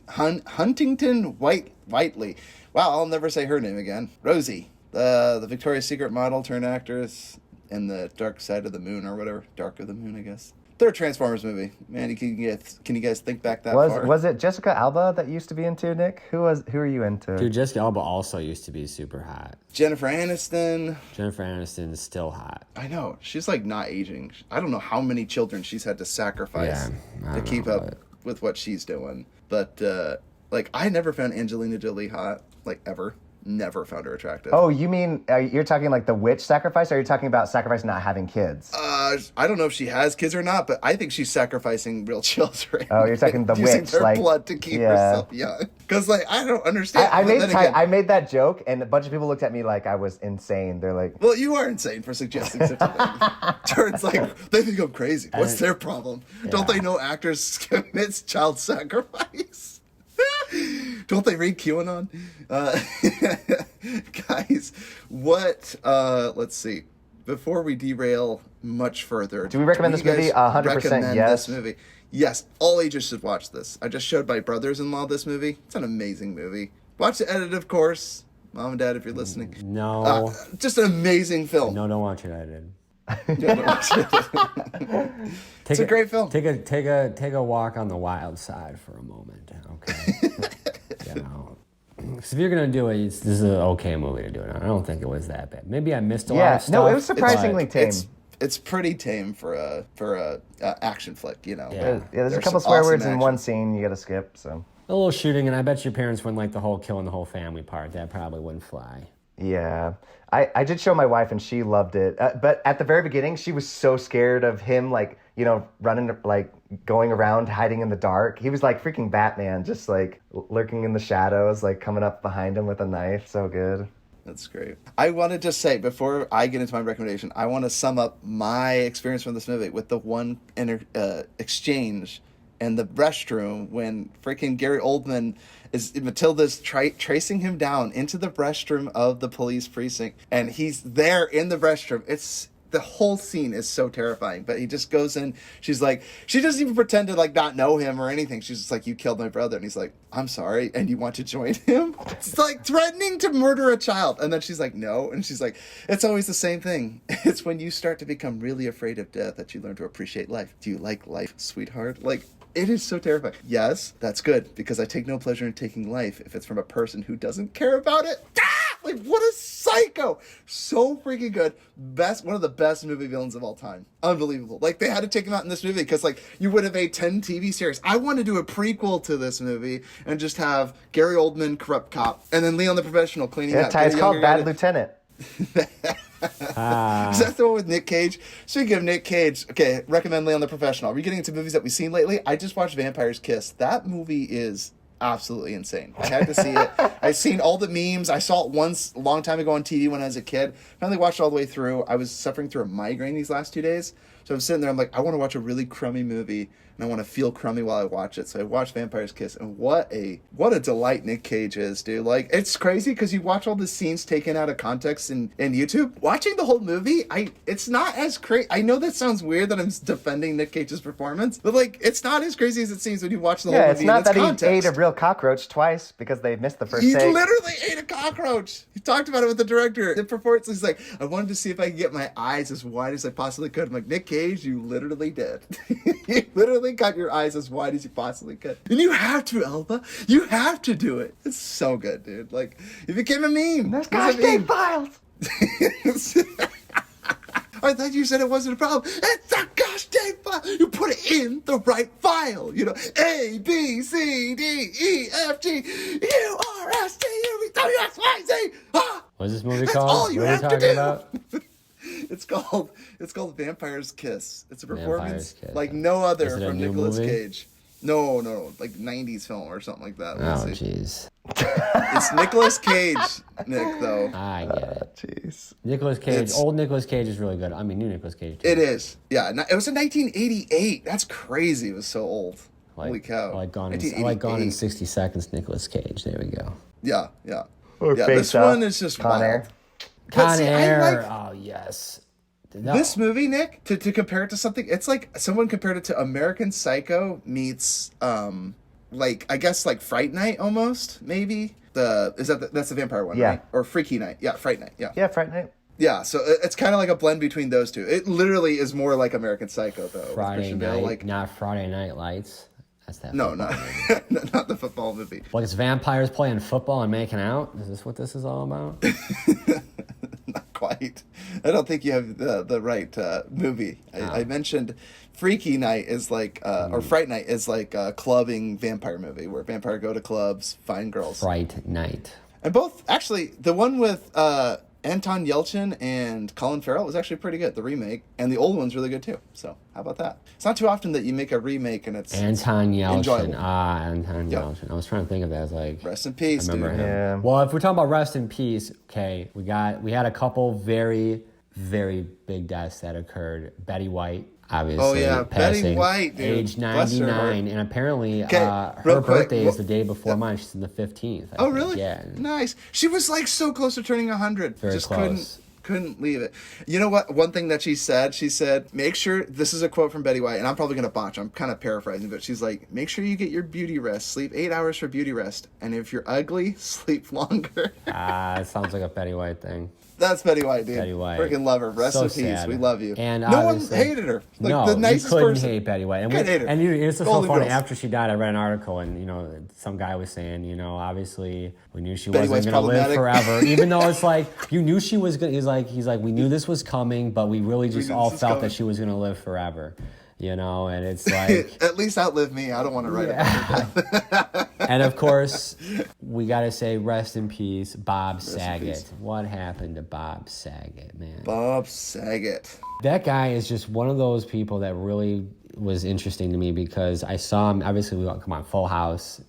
Whiteley. Wow, I'll never say her name again. Rosie. the Victoria's Secret model turned actress in the Dark Side of the Moon or whatever. Dark of the Moon, I guess. Third Transformers movie. Man, can you guys think back that far? Was it Jessica Alba that used to be into, Nick? Who are you into? Dude, Jessica Alba also used to be super hot. Jennifer Aniston. Jennifer Aniston is still hot. I know. She's like not aging. I don't know how many children she's had to sacrifice to keep up with what she's doing. But like I never found Angelina Jolie hot, like ever. Never found her attractive. Oh, you mean you're talking like the witch sacrifice, or are you talking about sacrifice not having kids? I don't know if she has kids or not, but I think she's sacrificing real children. Oh, you're talking the using witch, their like blood to keep herself young. Because like I don't understand. I made that joke, and a bunch of people looked at me like I was insane. They're like, "Well, you are insane for suggesting such a thing." It's like they think I'm crazy. What's their problem? Yeah. Don't they know actors commit child sacrifice? Don't they read QAnon? Guys, what, let's see. Before we derail much further. Do we recommend this movie? 100% yes. This movie? Yes, all ages should watch this. I just showed my brothers-in-law this movie. It's an amazing movie. Watch the edit, of course. Mom and Dad, if you're listening. No. Just an amazing film. No, don't watch it edited. It's a great film. Take a walk on the wild side for a moment, okay? You know, because if you're gonna do it, this is an okay movie to do it on. I don't think it was that bad. Maybe I missed a lot of stuff. No, it was surprisingly tame. It's pretty tame for a action flick, you know. Yeah, there's a couple swear words in one scene you gotta skip. So a little shooting, and I bet your parents wouldn't like the whole killing the whole family part. That probably wouldn't fly. Yeah. I did show my wife and she loved it. But at the very beginning, she was so scared of him, like, you know, running, like, going around, hiding in the dark. He was like freaking Batman, just like lurking in the shadows, like coming up behind him with a knife. So good. That's great. I want to just say, before I get into my recommendation, I want to sum up my experience from this movie with the one exchange in the restroom when freaking Gary Oldman Matilda's tracing him down into the restroom of the police precinct, and he's there in the restroom. The whole scene is so terrifying, but he just goes in. She's like, she doesn't even pretend to like not know him or anything. She's just like, "You killed my brother," and he's like, "I'm sorry," and you want to join him? It's like threatening to murder a child, and then she's like, "No," and she's like, "It's always the same thing. It's when you start to become really afraid of death that you learn to appreciate life. Do you like life, sweetheart?" Like. It is so terrifying. Yes, that's good, because I take no pleasure in taking life if it's from a person who doesn't care about it. Ah! Like, what a psycho! So freaking good. One of the best movie villains of all time. Unbelievable. Like, they had to take him out in this movie because, like, you would have made 10 TV series. I want to do a prequel to this movie and just have Gary Oldman, corrupt cop, and then Leon the Professional cleaning up. It's called Bad Lieutenant. Is that the one with Nick Cage? Speaking of Nick Cage, okay, recommend Léon the Professional. Are we getting into movies that we've seen lately? I just watched Vampire's Kiss. That movie is absolutely insane. I had to see it. I've seen all the memes. I saw it once a long time ago on TV when I was a kid. Finally watched it all the way through. I was suffering through a migraine these last 2 days. So I'm sitting there, I'm like, I want to watch a really crummy movie, and I want to feel crummy while I watch it. So I watched Vampire's Kiss, and what a delight Nick Cage is, dude. Like, it's crazy because you watch all the scenes taken out of context in YouTube. Watching the whole movie, it's not as crazy. I know that sounds weird that I'm defending Nick Cage's performance, but like, it's not as crazy as it seems when you watch the whole movie. Yeah, it's not that context. He ate a real cockroach twice because they missed the first take. He literally ate a cockroach. He talked about it with the director. The performance is like, I wanted to see if I could get my eyes as wide as I possibly could. I'm like, Nick Cage, you literally did. You literally got your eyes as wide as you possibly could. And you have to, Elba. You have to do it. It's so good, dude. Like, it became a meme. That's gosh dang files. I thought you said it wasn't a problem. It's a gosh dang file. You put it in the right file. You know, A, B, C, D, E, F, G, U, R, S, T, U, V, W, X, Y, Z. What's this movie That's called? all you what are have we talking to do. about? It's called Vampire's Kiss. It's a performance Kiss. like no other Is it a from new Nicolas movie? Cage. No, like 90s film or something like that. Oh, jeez. It's Nicolas Cage, Nick, though. I get it. Jeez. Nicolas Cage. Old Nicolas Cage is really good. I mean, new Nicolas Cage, too. It is. Yeah, it was in 1988. That's crazy. It was so old. Holy cow. I like Gone in 60 Seconds, Nicolas Cage. There we go. Yeah. Or Yeah, Face this Off, one is just Con wild. Air. Con see, Air. Oh, yes. No. This movie, Nick, to compare it to something, it's like someone compared it to American Psycho meets like I guess like Fright Night almost, maybe. That's the vampire one, Yeah. right? Or Freaky Night. Yeah, Fright Night. Yeah. Yeah, Fright Night. Yeah, so it's kind of like a blend between those two. It literally is more like American Psycho, though. with Friday Christian Bale, night, like not Friday Night Lights. That's that. no, football not movie. not the football movie. Like it's vampires playing football and making out. Is this what this is all about? Not quite. I don't think you have the right movie. I mentioned Freaky Night is like, or Fright Night is like a clubbing vampire movie where vampire go to clubs, find girls. Fright Night. And both, actually, the one with Anton Yelchin and Colin Farrell was actually pretty good, the remake. And the old one's really good, too. So, how about that? It's not too often that you make a remake and it's Anton Yelchin. enjoyable. Anton Yep. Yelchin. I was trying to think of that. I was like, Rest in peace, I remember dude. him. Yeah. Well, if we're talking about rest in peace, okay, we had a couple very, very big deaths that occurred. Betty White, obviously. Oh, yeah. Betty passing, White, dude. age Bless her 99, and apparently Okay, her real quick, birthday is the day before mine. She's the 15th. I Oh, think. really? Yeah. Nice. She was like so close to turning 100. Very Just close. couldn't leave it. You know what? One thing that she said, make sure, this is a quote from Betty White, and I'm probably going to botch. I'm kind of paraphrasing, but she's like, make sure you get your beauty rest. Sleep 8 hours for beauty rest. And if you're ugly, sleep longer. It sounds like a Betty White thing. That's Betty White, dude. Betty White. Freaking love her. Rest So in peace. sad. We love you. And no one obviously- hated her. Like, no, the nicest you couldn't person. hate Betty White. And, Couldn't hate her. it's just so Golden funny. Girls. After she died, I read an article, and some guy was saying, obviously we knew she Betty wasn't White's going to live problematic. forever, even though it's like you knew she was going. He's like, we knew this was coming, but we really just knew all this was felt coming. that she was going to live forever. And it's like. At least outlive me. I don't want to write about her. And of course, we got to say rest in peace, Bob in Saget. peace. What happened to Bob Saget, man? Bob Saget. That guy is just one of those people that really was interesting to me because I saw him. Obviously, we come on, Full House.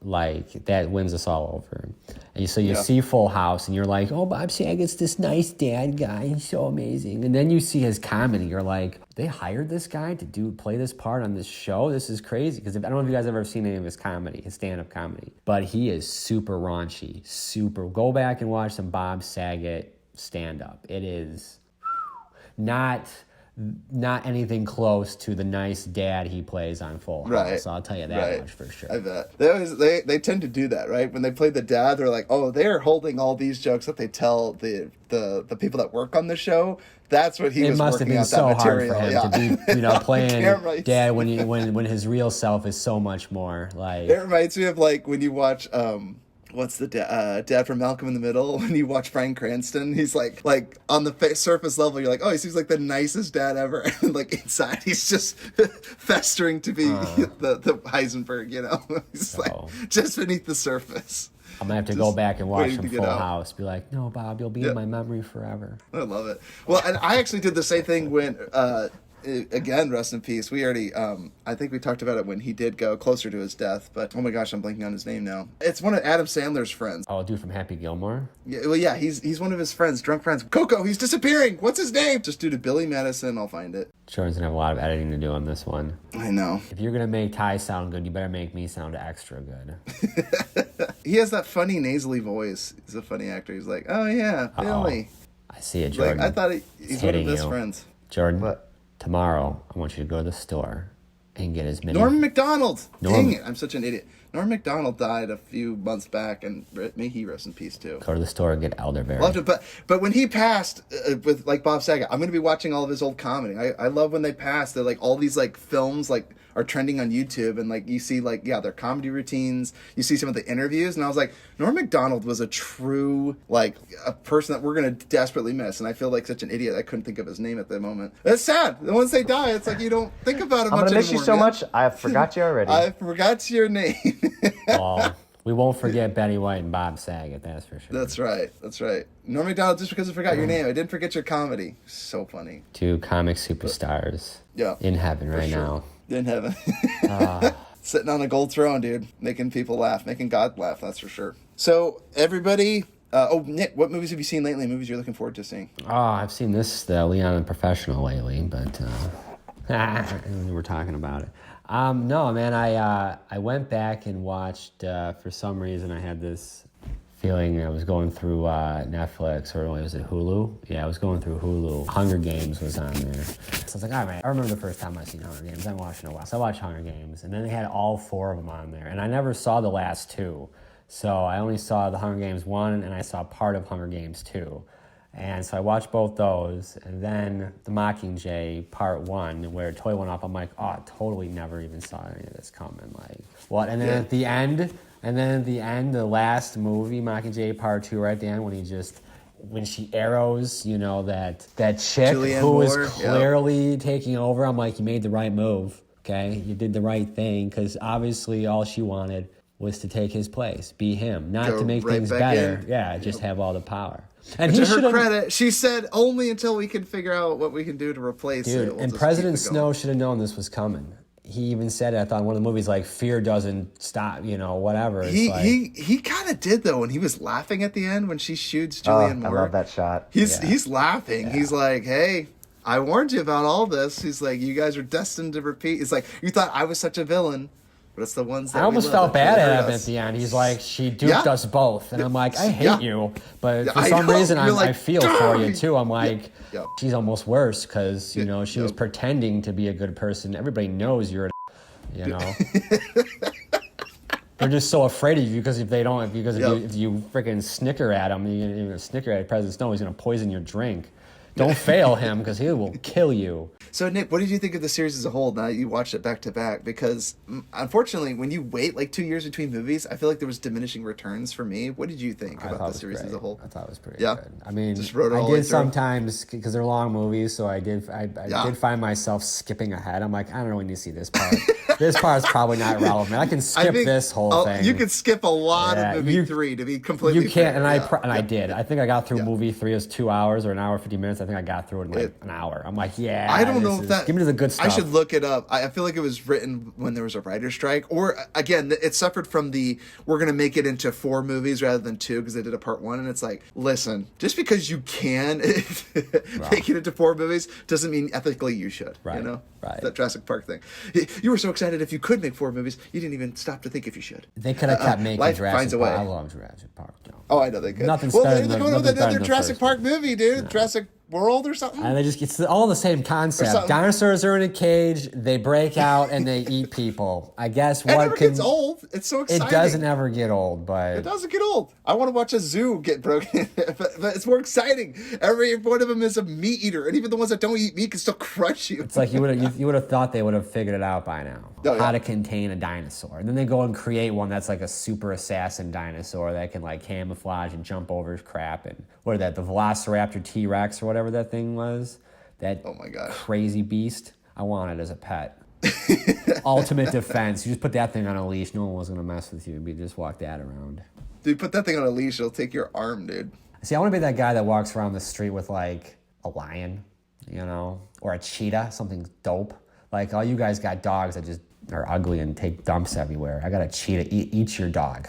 Like that wins us all over. And so you see Full House, and you're like, "Oh, Bob Saget's this nice dad guy. He's so amazing." And then you see his comedy. You're like, "They hired this guy to play this part on this show. This is crazy." Because I don't know if you guys have ever seen any of his comedy, his stand-up comedy, but he is super raunchy. Super. Go back and watch some Bob Saget stand-up. It is not anything close to the nice dad he plays on Full House. Right. So I'll tell you that much for sure. I bet. They tend to do that, right? When they play the dad, they're like, oh, they're holding all these jokes that they tell the people that work on the show. That's what he It was must have working been out so that hard material. for him Yeah. to be, playing Camera- dad when his real self is so much more like. It reminds me of like when you watch what's the dad from Malcolm in the Middle? When you watch Bryan Cranston, he's like on the surface level, you're like, oh, he seems like the nicest dad ever, and like inside, he's just festering to be the Heisenberg, He's like just beneath the surface. I'm gonna have to go back and watch waiting some to get Full out. House. Be like, no, Bob, you'll be in my memory forever. I love it. Well, and I actually did the same thing when, again, rest in peace. We already, I think we talked about it when he did go closer to his death, but oh my gosh, I'm blanking on his name now. It's one of Adam Sandler's friends. Oh, dude from Happy Gilmore. Yeah, he's one of his friends, drunk friends. Coco, he's disappearing. What's his name? Just due to Billy Madison, I'll find it. Jordan's gonna have a lot of editing to do on this one. I know. If you're gonna make Ty sound good, you better make me sound extra good. He has that funny nasally voice. He's a funny actor. He's like, oh yeah, Billy. I see it, Like, Jordan. I thought he's one of hitting his you. friends. Jordan, What? tomorrow I want you to go to the store and get as many. Norman McDonald. Norm- Dang it, I'm such an idiot. Norman McDonald died a few months back, and may he rest in peace too. Go to the store and get elderberry. Loved it, but when he passed with like Bob Saget, I'm gonna be watching all of his old comedy. I love when they pass. They're like all these like films like are trending on YouTube, and like you see like their comedy routines. You see some of the interviews, and I was like, Norm Macdonald was a true like a person that we're gonna desperately miss, and I feel like such an idiot I couldn't think of his name at the moment. It's sad. Once they die, it's like you don't think about it I'm much gonna miss you anymore, so man. much. I forgot you already. I forgot your name. Well, we won't forget Betty White and Bob Saget, that's for sure. That's right. Norm Macdonald, just because I forgot your name, I didn't forget your comedy. So funny. Two comic superstars Yeah. in heaven right sure. now. In heaven. Sitting on a gold throne, dude. Making people laugh. Making God laugh, that's for sure. So, everybody... Nick, what movies have you seen lately? Movies you're looking forward to seeing? Oh, I've seen this, the Leon and Professional lately, but we were talking about it. No, man, I went back and watched, for some reason, I had this feeling I was going through Netflix, or was it Hulu? Yeah, I was going through Hulu. Hunger Games was on there. So I was like, all right, I remember the first time I seen Hunger Games. I haven't watched it in a while. So I watched Hunger Games, and then they had all 4 of them on there. And I never saw the last 2. So I only saw the Hunger Games 1, and I saw part of Hunger Games 2. And so I watched both those, and then the Mockingjay Part 1, where it totally went off. I'm like, oh, I totally never even saw any of this coming. Like, what? And then at the end, the last movie, Mockingjay Part 2, right at the end, when she arrows, you know, that chick Julianne who was Moore, clearly taking over, I'm like, you made the right move, okay? You did the right thing, because obviously all she wanted was to take his place, be him, not Go to make right things back better. in. Yeah, just have all the power. And To her credit, she said only until we can figure out what we can do to replace it. Dude, and President Snow should have known this was coming. He even said it, I thought, in one of the movies, like, fear doesn't stop, you know, whatever. It's He kind of did, though, when he was laughing at the end when she shoots Julianne Moore. I love that shot. He's laughing. Yeah. He's like, hey, I warned you about all this. He's like, you guys are destined to repeat. He's like, you thought I was such a villain. But it's the ones that I almost felt bad at him at the end. He's like, she duped us both. And I'm like, I hate you. But for some reason, I feel for you, too. I'm like, she's almost worse because, you know, she was pretending to be a good person. Everybody knows you're you know. They're just so afraid of you because if you freaking snicker at him, you snicker at President Snow, he's going to poison your drink. Don't fail him because he will kill you. So, Nick, what did you think of the series as a whole now that you watched it back to back? Because, unfortunately, when you wait like 2 years between movies, I feel like there was diminishing returns for me. What did you think about the series as a whole? I thought it was pretty good. I mean, I did sometimes, because they're long movies, so I did find myself skipping ahead. I'm like, I don't really need to see this part. This part's probably not relevant. I can skip this whole thing. You can skip a lot of movie 3 to be completely fair. And I did. I think I got through movie 3 as 2 hours or an hour 50 minutes. I think I got through it in like an hour. I'm like, I don't know if that. Give me the good stuff. I should look it up. I feel like it was written when there was a writer's strike, or again, it suffered from we're going to make it into 4 movies rather than 2 because they did a part 1, and it's like, listen, just because you can make it into 4 movies doesn't mean ethically you should. Right. You know, that Jurassic Park thing. You were so excited if you could make 4 movies, you didn't even stop to think if you should. They could have kept making Jurassic Park. I love Jurassic Park. Oh, I know they could. Nothing's better they're coming up with another Jurassic Park movie, dude. Jurassic World or something? And it's all the same concept. Dinosaurs are in a cage, they break out, and they eat people. I guess what never gets old. It's so exciting. It doesn't ever get old, but... It doesn't get old. I want to watch a zoo get broken, but it's more exciting. Every one of them is a meat eater, and even the ones that don't eat meat can still crush you. It's like you would have thought they would have figured it out by now. How to contain a dinosaur. And then they go and create one that's like a super assassin dinosaur that can like camouflage and jump over crap. And what is that, the Velociraptor T-Rex or whatever that thing was? That oh my God. Crazy beast. I want it as a pet. Ultimate defense. You just put that thing on a leash. No one was going to mess with you. You just walk that around. Dude, put that thing on a leash. It'll take your arm, dude. See, I want to be that guy that walks around the street with like a lion, you know, or a cheetah, something dope. Like, all you guys got dogs that just are ugly and take dumps everywhere. I got a cheetah. Eat your dog.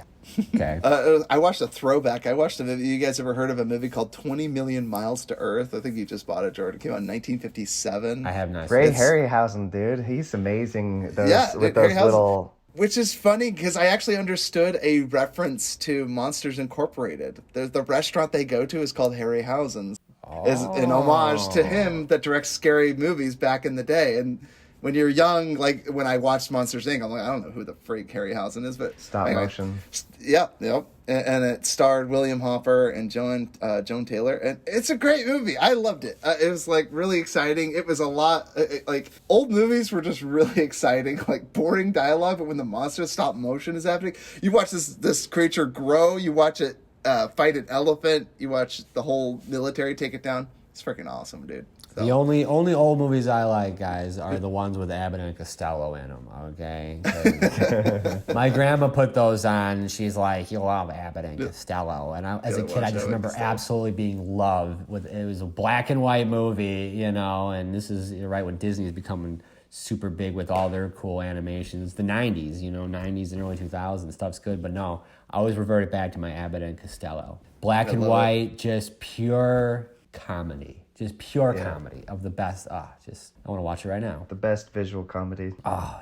Okay. I watched a throwback. I watched a movie. You guys ever heard of a movie called 20 Million Miles to Earth? I think you just bought it, Jordan. It came out in 1957. I have not. Ray Harryhausen, dude. He's amazing. Those little... Which is funny because I actually understood a reference to Monsters Incorporated. The restaurant they go to is called Harryhausen's. Is an homage to him that directs scary movies back in the day. And when you're young, like when I watched Monsters Inc., I'm like, I don't know who the freak Harryhausen is, but stop motion. Yep. And it starred William Hopper and Joan Taylor, and it's a great movie. I loved it. It was like really exciting. It was a lot like old movies were just really exciting, like boring dialogue. But when the monster stop motion is happening, you watch this creature grow. You watch it fight an elephant. You watch the whole military take it down. It's freaking awesome, dude. So. The only old movies I like, guys, are the ones with Abbott and Costello in them, okay? My grandma put those on, she's like, you love Abbott and Costello. And as a kid, I just remember absolutely being loved. It was a black and white movie, you know, and this is right when Disney is becoming super big with all their cool animations. The 90s, you know, 90s and early 2000s, stuff's good, but no, I always reverted back to my Abbott and Costello. Black and white, just pure comedy. Just pure comedy of the best. I want to watch it right now. The best visual comedy.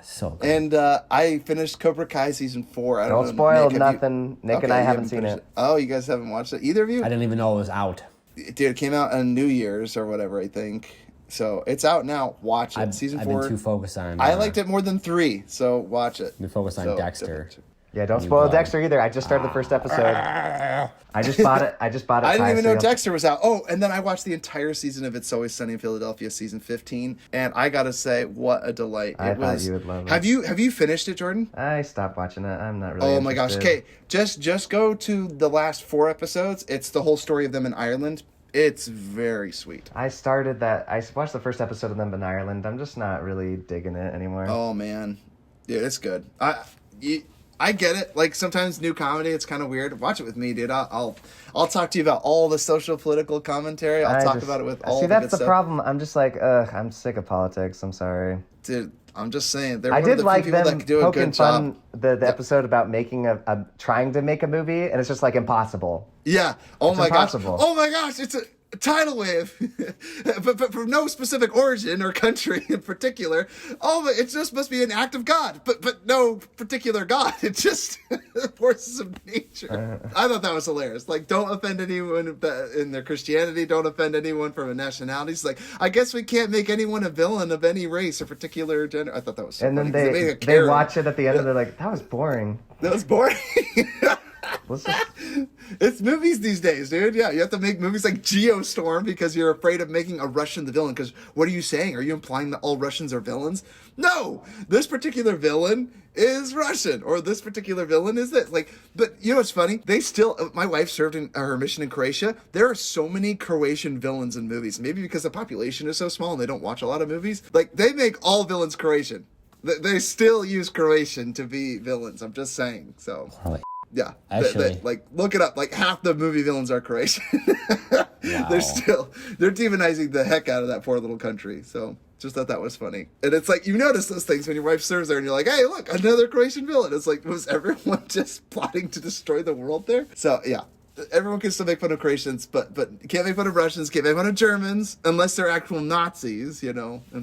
So good. And I finished Cobra Kai season 4. Don't spoil nothing. Nick and I haven't seen it. Oh, you guys haven't watched it? Either of you? I didn't even know it was out. Dude, it came out on New Year's or whatever, I think. So it's out now. Watch it. Season 4. I've been too focused on... I liked it more than 3, so watch it. I've been focused on Dexter. Yeah, don't spoil Dexter either. I just started the first episode. I just bought it. I didn't even know Dexter was out. Oh, and then I watched the entire season of It's Always Sunny in Philadelphia, season 15, and I gotta say, what a delight! I thought you would love it. Have you finished it, Jordan? I stopped watching it. I'm not really. Oh my gosh! Okay, just go to the last 4 episodes. It's the whole story of them in Ireland. It's very sweet. I started that. I watched the first episode of them in Ireland. I'm just not really digging it anymore. Oh man, dude, it's good. I get it. Like sometimes new comedy, it's kind of weird. Watch it with me, dude. I'll talk to you about all the social political commentary. I'll talk about it with all. See, the that's good the stuff. problem. I'm just like, I'm sick of politics. I'm sorry, dude. I'm just saying. They're I one did of the like few people them that do a poking good fun job. the episode about making trying to make a movie, and it's just like impossible. Yeah. Oh my gosh. impossible. Oh my gosh. It's a tidal wave, but from no specific origin or country in particular. Oh, it just must be an act of God, but no particular God. It's just forces of nature. I thought that was hilarious. Like, don't offend anyone in their Christianity. Don't offend anyone from a nationality. It's like, I guess we can't make anyone a villain of any race or particular gender. I thought that was so And funny. then they watch it at the end, and they're like, that was boring. That was boring. Let's just... It's movies these days, dude. Yeah, you have to make movies like Geostorm because you're afraid of making a Russian the villain. Because what are you saying? Are you implying that all Russians are villains? No! This particular villain is Russian, or this particular villain is this. Like, but you know what's funny? They still, my wife served in her mission in Croatia. There are so many Croatian villains in movies. Maybe because the population is so small and they don't watch a lot of movies. Like, they make all villains Croatian. They still use Croatian to be villains. I'm just saying. So. Yeah, actually, like look it up. Like half the movie villains are Croatian. Wow. They're demonizing the heck out of that poor little country. So just thought that was funny. And it's like you notice those things when your wife serves there, and you're like, hey, look, another Croatian villain. It's like, was everyone just plotting to destroy the world there? So yeah. Everyone can still make fun of Croatians, but you can't make fun of Russians, can't make fun of Germans, unless they're actual Nazis, in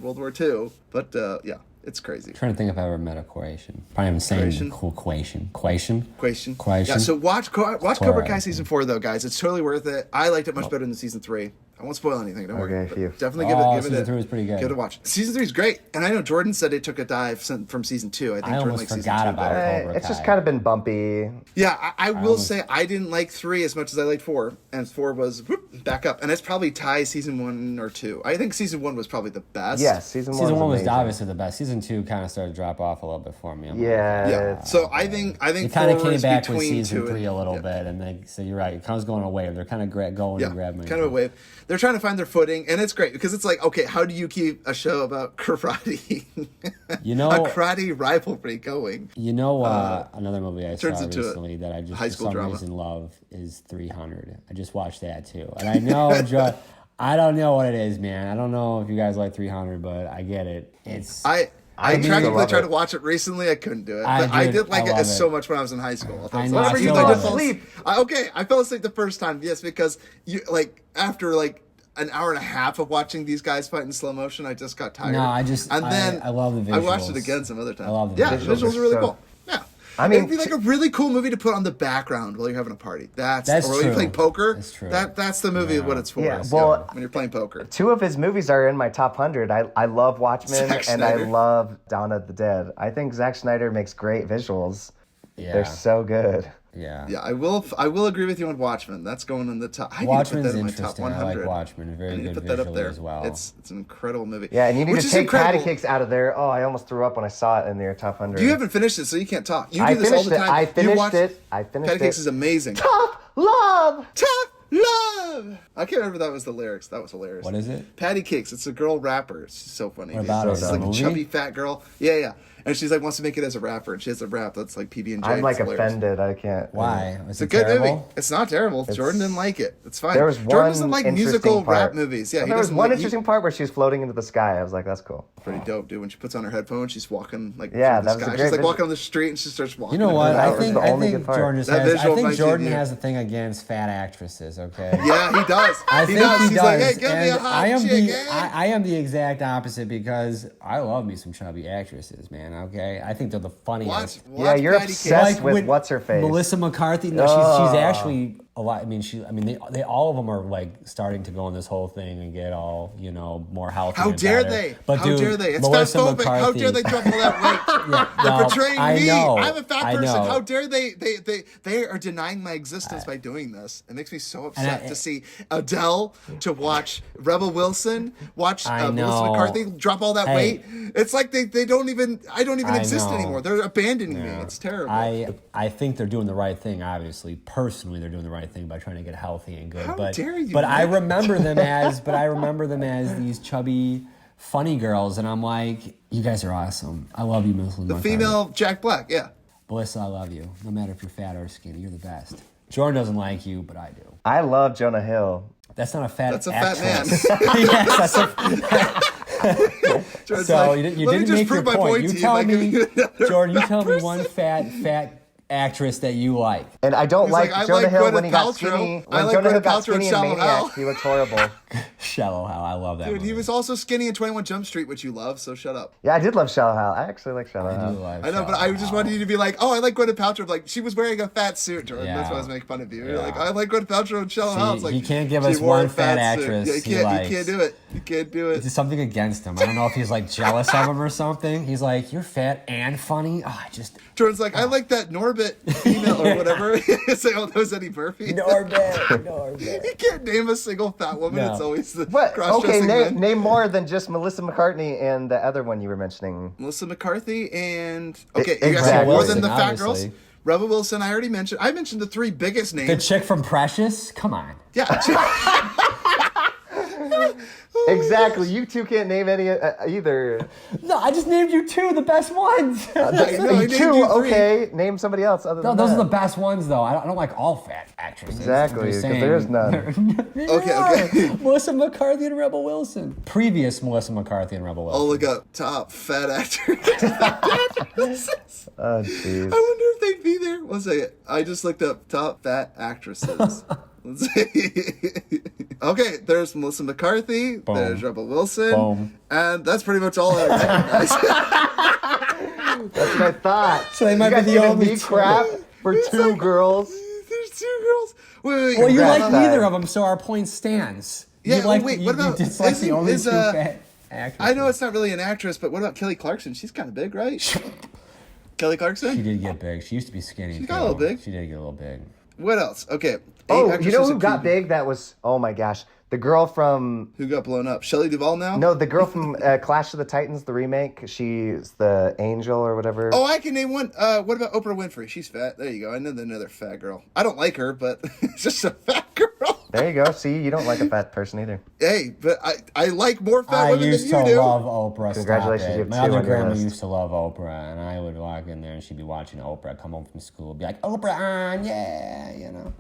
World War II. But yeah. It's crazy. I'm trying to think if I ever met a Croatian. Probably haven't saying Croatian. Yeah, so watch Cobra Kai season 4 though, guys. It's totally worth it. I liked it much better than season 3. I won't spoil anything. Don't worry. Phew. Definitely give it. Season 3 was pretty good. Give it a watch. Season 3 is great, and I know Jordan said it took a dive from season 2. I think I Jordan almost liked season forgot 2 about better. Cobra It's just Kai. kind of been bumpy. Yeah, I will say I didn't like 3 as much as I liked 4, and 4 was back up, and it's probably ties season 1 or 2. I think season 1 was probably the best. Yes, season 1 was amazing. obviously the best. Season 2 kind of started to drop off a little bit for me. Yeah. So I think It kind of 4 came is back with between season 2 3 a little yeah. bit, and so you're right. It kind of going a wave. They're kind of going and grabbing. Kind of a wave. They're trying to find their footing, and it's great because it's like, okay, how do you keep a show about karate, a karate rivalry going? Another movie I saw recently that I just high for school some drama. reason love is 300. I just watched that too, and I know I don't know what it is, man. I don't know if you guys like 300, but I get it. I practically tried to watch it recently. I couldn't do it. But I did like it so much when I was in high school. I know. I I fell love asleep. I fell asleep the first time. Yes, because after an hour and a half of watching these guys fight in slow motion, I just got tired. No, I love the visuals. I watched it again some other time. I love the visuals. The visuals are really cool. Yeah. I mean, it'd be like a really cool movie to put on the background while you're having a party. That's or when true. you're playing poker. That's true. That's the movie. What it's for. Yeah, is, well, when you're playing poker. 2 of his movies are in my top 100. I love Watchmen and I love Dawn of the Dead. I think Zack Snyder makes great visuals. Yeah. They're so good. Yeah. Yeah, I will agree with you on Watchmen. That's going in the top. I need to put Watchmen's that in my interesting. top 100. I like Watchmen. Very I need good to put that up visually there as well. It's an incredible movie. Yeah, and you need Which to is take incredible. Patty Cakes out of there. Oh, I almost threw up when I saw it in your top 100. You haven't finished it, so you can't talk. You do I this all the finished it. time. I You finished watch- it. I finished Patty Cakes it. is amazing. Tough love. Tough love. I can't remember that was the lyrics. That was hilarious. What is it? Patty Cakes. It's a girl rapper. It's so funny. What about It's it? like A a movie? chubby fat girl. Yeah. and she's like wants to make it as a rapper, and she has a rap that's like PB and J. I'm like offended. I can't. Why? It's a good movie. It's not terrible. Jordan didn't like it. It's fine. There was Jordan one doesn't like interesting musical part. rap movies. Yeah, Well, he there was doesn't one like, interesting part where she was floating into the sky. I was like, that's cool. Pretty dope, dude. When she puts on her headphones, she's walking like Yeah, through that the was a sky. great She's like visual. walking on the street, and she starts walking. You know what? That I was think the only good part. Jordan just That has. I visual think might Jordan be- has a thing against fat actresses. Okay. Yeah, he does. I think does. he He's does. like, hey, give me a And hot I am chick, the eh? I am the exact opposite because I love me some chubby actresses, man. Okay, I think they're the funniest. Yeah, you're Patty obsessed Cake. with when what's her face. Melissa McCarthy. No, she's actually a lot. I mean, they all of them are like starting to go on this whole thing and get all more healthy. How and dare better. they? But How dude, dare they? It's Melissa fatphobic. McCarthy, How dare they drop all that weight? Yeah, They're no, betraying I me. know, I'm a fat I person. know. How dare they are denying my existence by doing this. It makes me so upset to see Adele, to watch Rebel Wilson, watch I Melissa know. McCarthy drop all that Hey. weight. It's like they don't even, I don't even I exist know. anymore. They're abandoning me. It's terrible. I think they're doing the right thing. Obviously, personally, they're doing the right thing by trying to get healthy and good. How but dare you, but I Nick? remember them as these chubby, funny girls, and I'm like, you guys are awesome. I love you, Melissa the McCarthy. female Jack Black, yeah. Melissa, I love you. No matter if you're fat or skinny, you're the best. Jordan doesn't like you, but I do. I love Jonah Hill. That's not a fat. That's a fat man. actress. Yes, that's a. Jordan's So like, you "Let me didn't just make your prove my point. You to tell by giving me, you another Jordan. You tell me person." one fat actress that you like. And I don't He's like, like, I Jonah like Hill Gwyneth when he got Paltrow. skinny. I When like Jonah Hill Gwyneth got Paltrow and skinny in Shallow Maniac, Hal. he looked horrible. Shallow Hal. I love that. Dude, movie. he was also skinny in 21 Jump Street, which you love, so shut up. Yeah, I did love Shallow Hal. I actually like Shallow I do Hal. like I know, but I Shallow just Hal. wanted you to be like, oh, I like Gwyneth Paltrow. Like, she was wearing a fat suit, Jordan. Yeah. That's why I was making fun of you. You're Yeah. like, I like Gwyneth Paltrow and Shallow See, Hal. It's like, he can't give she us wore a one fat suit. actress Yeah, you he can't, likes. you can't do it. You can't do it. There's something against him. I don't know if he's like jealous of him or something. He's like, you're fat and funny. Oh, I just Jordan's like, I like that Norbit female or whatever. It's like, oh, that was Eddie Murphy. Norbit. You can't name a single fat woman. No. It's always the What? Okay, cross-dressing men. name more than just Melissa McCartney and the other one you were mentioning. Melissa McCarthy and okay, you guys Exactly. say more Wilson, than the fat obviously. girls. Rebel Wilson, I already mentioned. I mentioned the three biggest names. The chick from Precious? Come on. Yeah. Exactly. You two can't name any either. No, I just named you two, the best ones. I named Two, you three. okay. Name somebody else other No, than those that. are the best ones, though. I don't like all fat actresses. Exactly, I'm just 'cause saying. there's none. Okay. Melissa McCarthy and Rebel Wilson. Previous Melissa McCarthy and Rebel Wilson. I'll look up top fat actor. Oh, jeez. I wonder if they'd be there. One second. I just looked up top fat actresses. Let's see. Okay, there's Melissa McCarthy. Boom. There's Rebel Wilson. Boom. And that's pretty much all I recognize. That's what I thought. So they might you be guys the giving only me two. crap for two girls. There's two girls. Wait. Well, you Congrats, like Ty. neither of them, so our point stands. Yeah, you like, wait, you, what about- you dislike the only is, two fat actresses. I know it's not really an actress, but what about Kelly Clarkson? She's kind of big, right? Kelly She Clarkson? did get big. She used to be skinny. She got a little big. She did get a little big. What else? Okay. Oh, you actresses know who and got TV. big? That was, oh my gosh. The girl from, Who got blown up? Shelley Duvall now? no, the girl from Clash of the Titans, the remake. She's the angel or whatever. Oh, I can name one. What about Oprah Winfrey? She's fat. There you go. I know another fat girl. I don't like her, but it's just a fat girl. There you go. See, you don't like a fat person either. Hey, but I like more fat I women used than to you do. love Oprah. Congratulations, Stop you it. have My two other on your grandma list. used to love Oprah, and I would walk in there and she'd be watching Oprah, come home from school, be like, Oprah on, yeah, you know.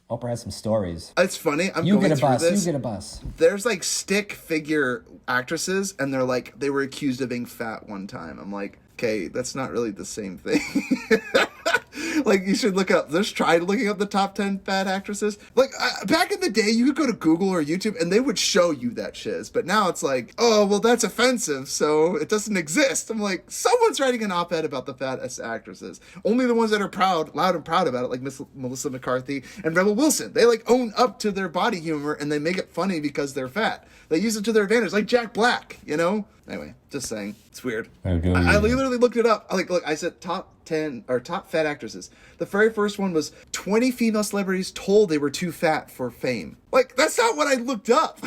Oprah has some stories. It's funny. I'm You going get a through bus. this. You get a bus. There's like stick figure actresses, and they're like, they were accused of being fat one time. I'm like, okay, that's not really the same thing. Like, you should look up, just try looking up the top 10 fat actresses. Like, back in the day, you could go to Google or YouTube, and they would show you that shiz. But now it's like, oh, well, that's offensive, so it doesn't exist. I'm like, someone's writing an op-ed about the fattest actresses. Only the ones that are proud, loud and proud about it, like Miss Melissa McCarthy and Rebel Wilson. They, like, own up to their body humor, and they make it funny because they're fat. They use it to their advantage, like Jack Black, you know? Anyway, just saying. It's weird. I literally looked it up. Like, look, I said top 10 or top fat actresses. The very first one was 20 female celebrities told they were too fat for fame. Like, that's not what I looked up.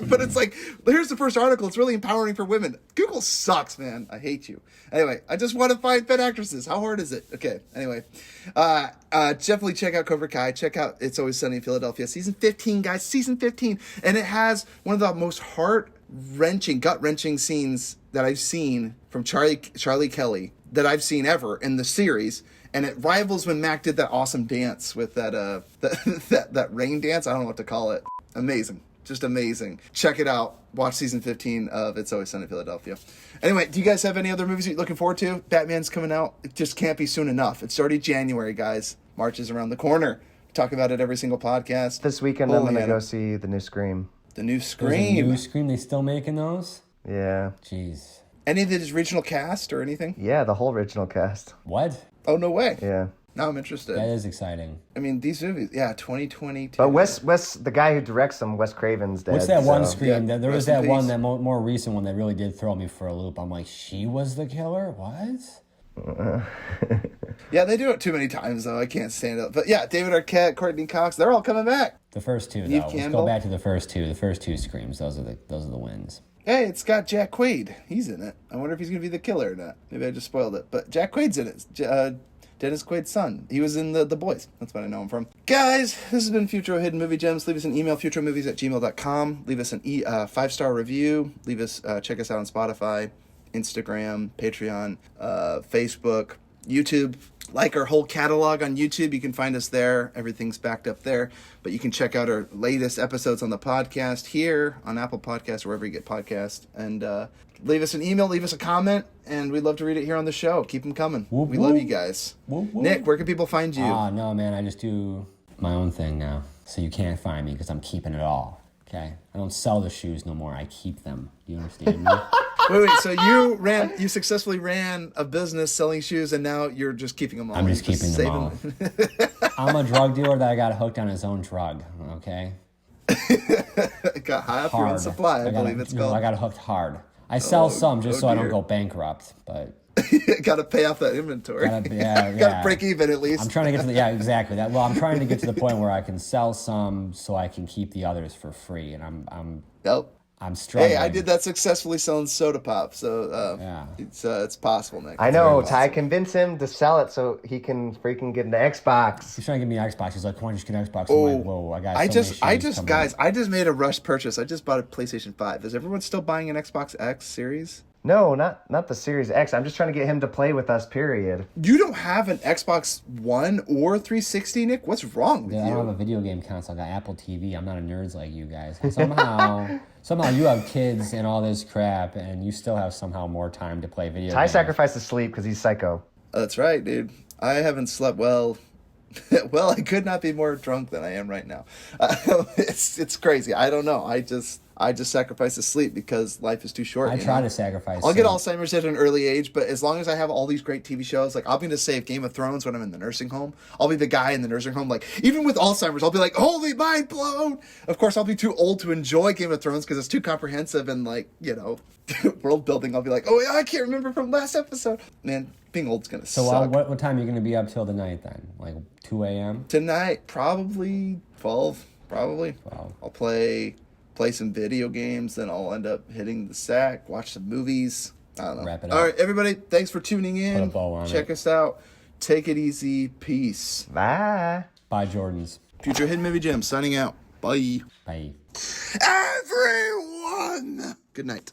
But it's like, here's the first article. It's really empowering for women. Google sucks, man. I hate you. Anyway, I just want to find fat actresses. How hard is it? Okay, anyway. Definitely check out Cobra Kai. Check out It's Always Sunny in Philadelphia. Season 15, guys. Season 15. And it has one of the most gut wrenching scenes that I've seen from Charlie Kelly that I've seen ever in the series. And it rivals when Mac did that awesome dance with that that rain dance. I don't know what to call it. Amazing. Just amazing. Check it out. Watch season 15 of It's Always Sunny in Philadelphia. Anyway, do you guys have any other movies you're looking forward to? Batman's coming out. It just can't be soon enough. It's already January, guys. March is around the corner. We talk about it every single podcast. This weekend I'm going to go see the new Scream. The new There's Scream. a new Scream. They still making those? Yeah. Jeez. Any of the original cast or anything? Yeah, the whole original cast. What? Oh, no way. Yeah. Now I'm interested. That is exciting. I mean, these movies, 2020. But Wes, the guy who directs them, Wes Craven's dead. What's that one so- Scream? Yeah, There was rest in that one, peace. that more recent one that really did throw me for a loop. I'm like, she was the killer? What? Yeah, they do it too many times, though. I can't stand it. But yeah, David Arquette, Courtney Cox, they're all coming back. The first two, Neve though. Let's Campbell? go back to the first two. The first two Screams. Those are the wins. Hey, it's got Jack Quaid. He's in it. I wonder if he's going to be the killer or not. Maybe I just spoiled it. But Jack Quaid's in it. Dennis Quaid's son. He was in The Boys. That's what I know him from. Guys, this has been Futro Hidden Movie Gems. Leave us an email, futromovies@gmail.com. Leave us an 5-star review. Check us out on Spotify, Instagram, Patreon, Facebook, YouTube. Like our whole catalog on YouTube. You can find us there. Everything's backed up there. But you can check out our latest episodes on the podcast here on Apple Podcasts, wherever you get podcasts. And leave us an email, leave us a comment, and we'd love to read it here on the show. Keep them coming. Whoop, We whoop. love you guys. Whoop, whoop. Nick, where can people find you? No, man. I just do my own thing now. So you can't find me because I'm keeping it all. Okay? I don't sell the shoes no more. I keep them. Do you understand me? Wait. So you successfully ran a business selling shoes, and now you're just keeping them all. I'm just keeping them all. I'm a drug dealer that got hooked on his own drug. Okay? Got high off your own supply, I believe it's called. I got hooked hard. I sell some just so I don't go bankrupt, but Got to pay off that inventory. Got to break even at least. I'm trying to get to the exactly that. Well, I'm trying to get to the point where I can sell some so I can keep the others for free, and I'm struggling. Hey, I did that successfully selling soda pop, so it's possible, Nick. I know. Ty, convince him to sell it so he can freaking get an Xbox. He's trying to give me an Xbox. He's like, "Come on, just get an Xbox." I'm like, "Whoa, I got." I just made a rush purchase. I just bought a PlayStation 5. Is everyone still buying an Xbox X series? No, not the Series X. I'm just trying to get him to play with us, period. You don't have an Xbox One or 360, Nick? What's wrong with you? I don't have a video game console. I got Apple TV. I'm not a nerd like you guys. Somehow you have kids and all this crap, and you still have somehow more time to play video Ty games. sacrificed sleep because he's psycho. That's right, dude. I haven't slept well. Well, I could not be more drunk than I am right now. It's crazy. I don't know. I just sacrifice the sleep because life is too short. I try to sacrifice. I'll get Alzheimer's at an early age, but as long as I have all these great TV shows, like I'll be to save Game of Thrones when I'm in the nursing home. I'll be the guy in the nursing home. Like even with Alzheimer's, I'll be like, holy mind blown. Of course, I'll be too old to enjoy Game of Thrones because it's too comprehensive and world building. I'll be like, oh yeah, I can't remember from last episode. Man, being old's gonna suck. So what time are you gonna be up till the night then? Like 2 a.m. Tonight, probably 12. Probably. 12. I'll play some video games, then I'll end up hitting the sack, watch some movies. I don't know. Wrap it up. All right, everybody, thanks for tuning in. Put a bow on Check it. us out. Take it easy. Peace. Bye. Bye, Jordans. Future Hidden Movie Gem signing out. Bye. Bye. Everyone. Good night.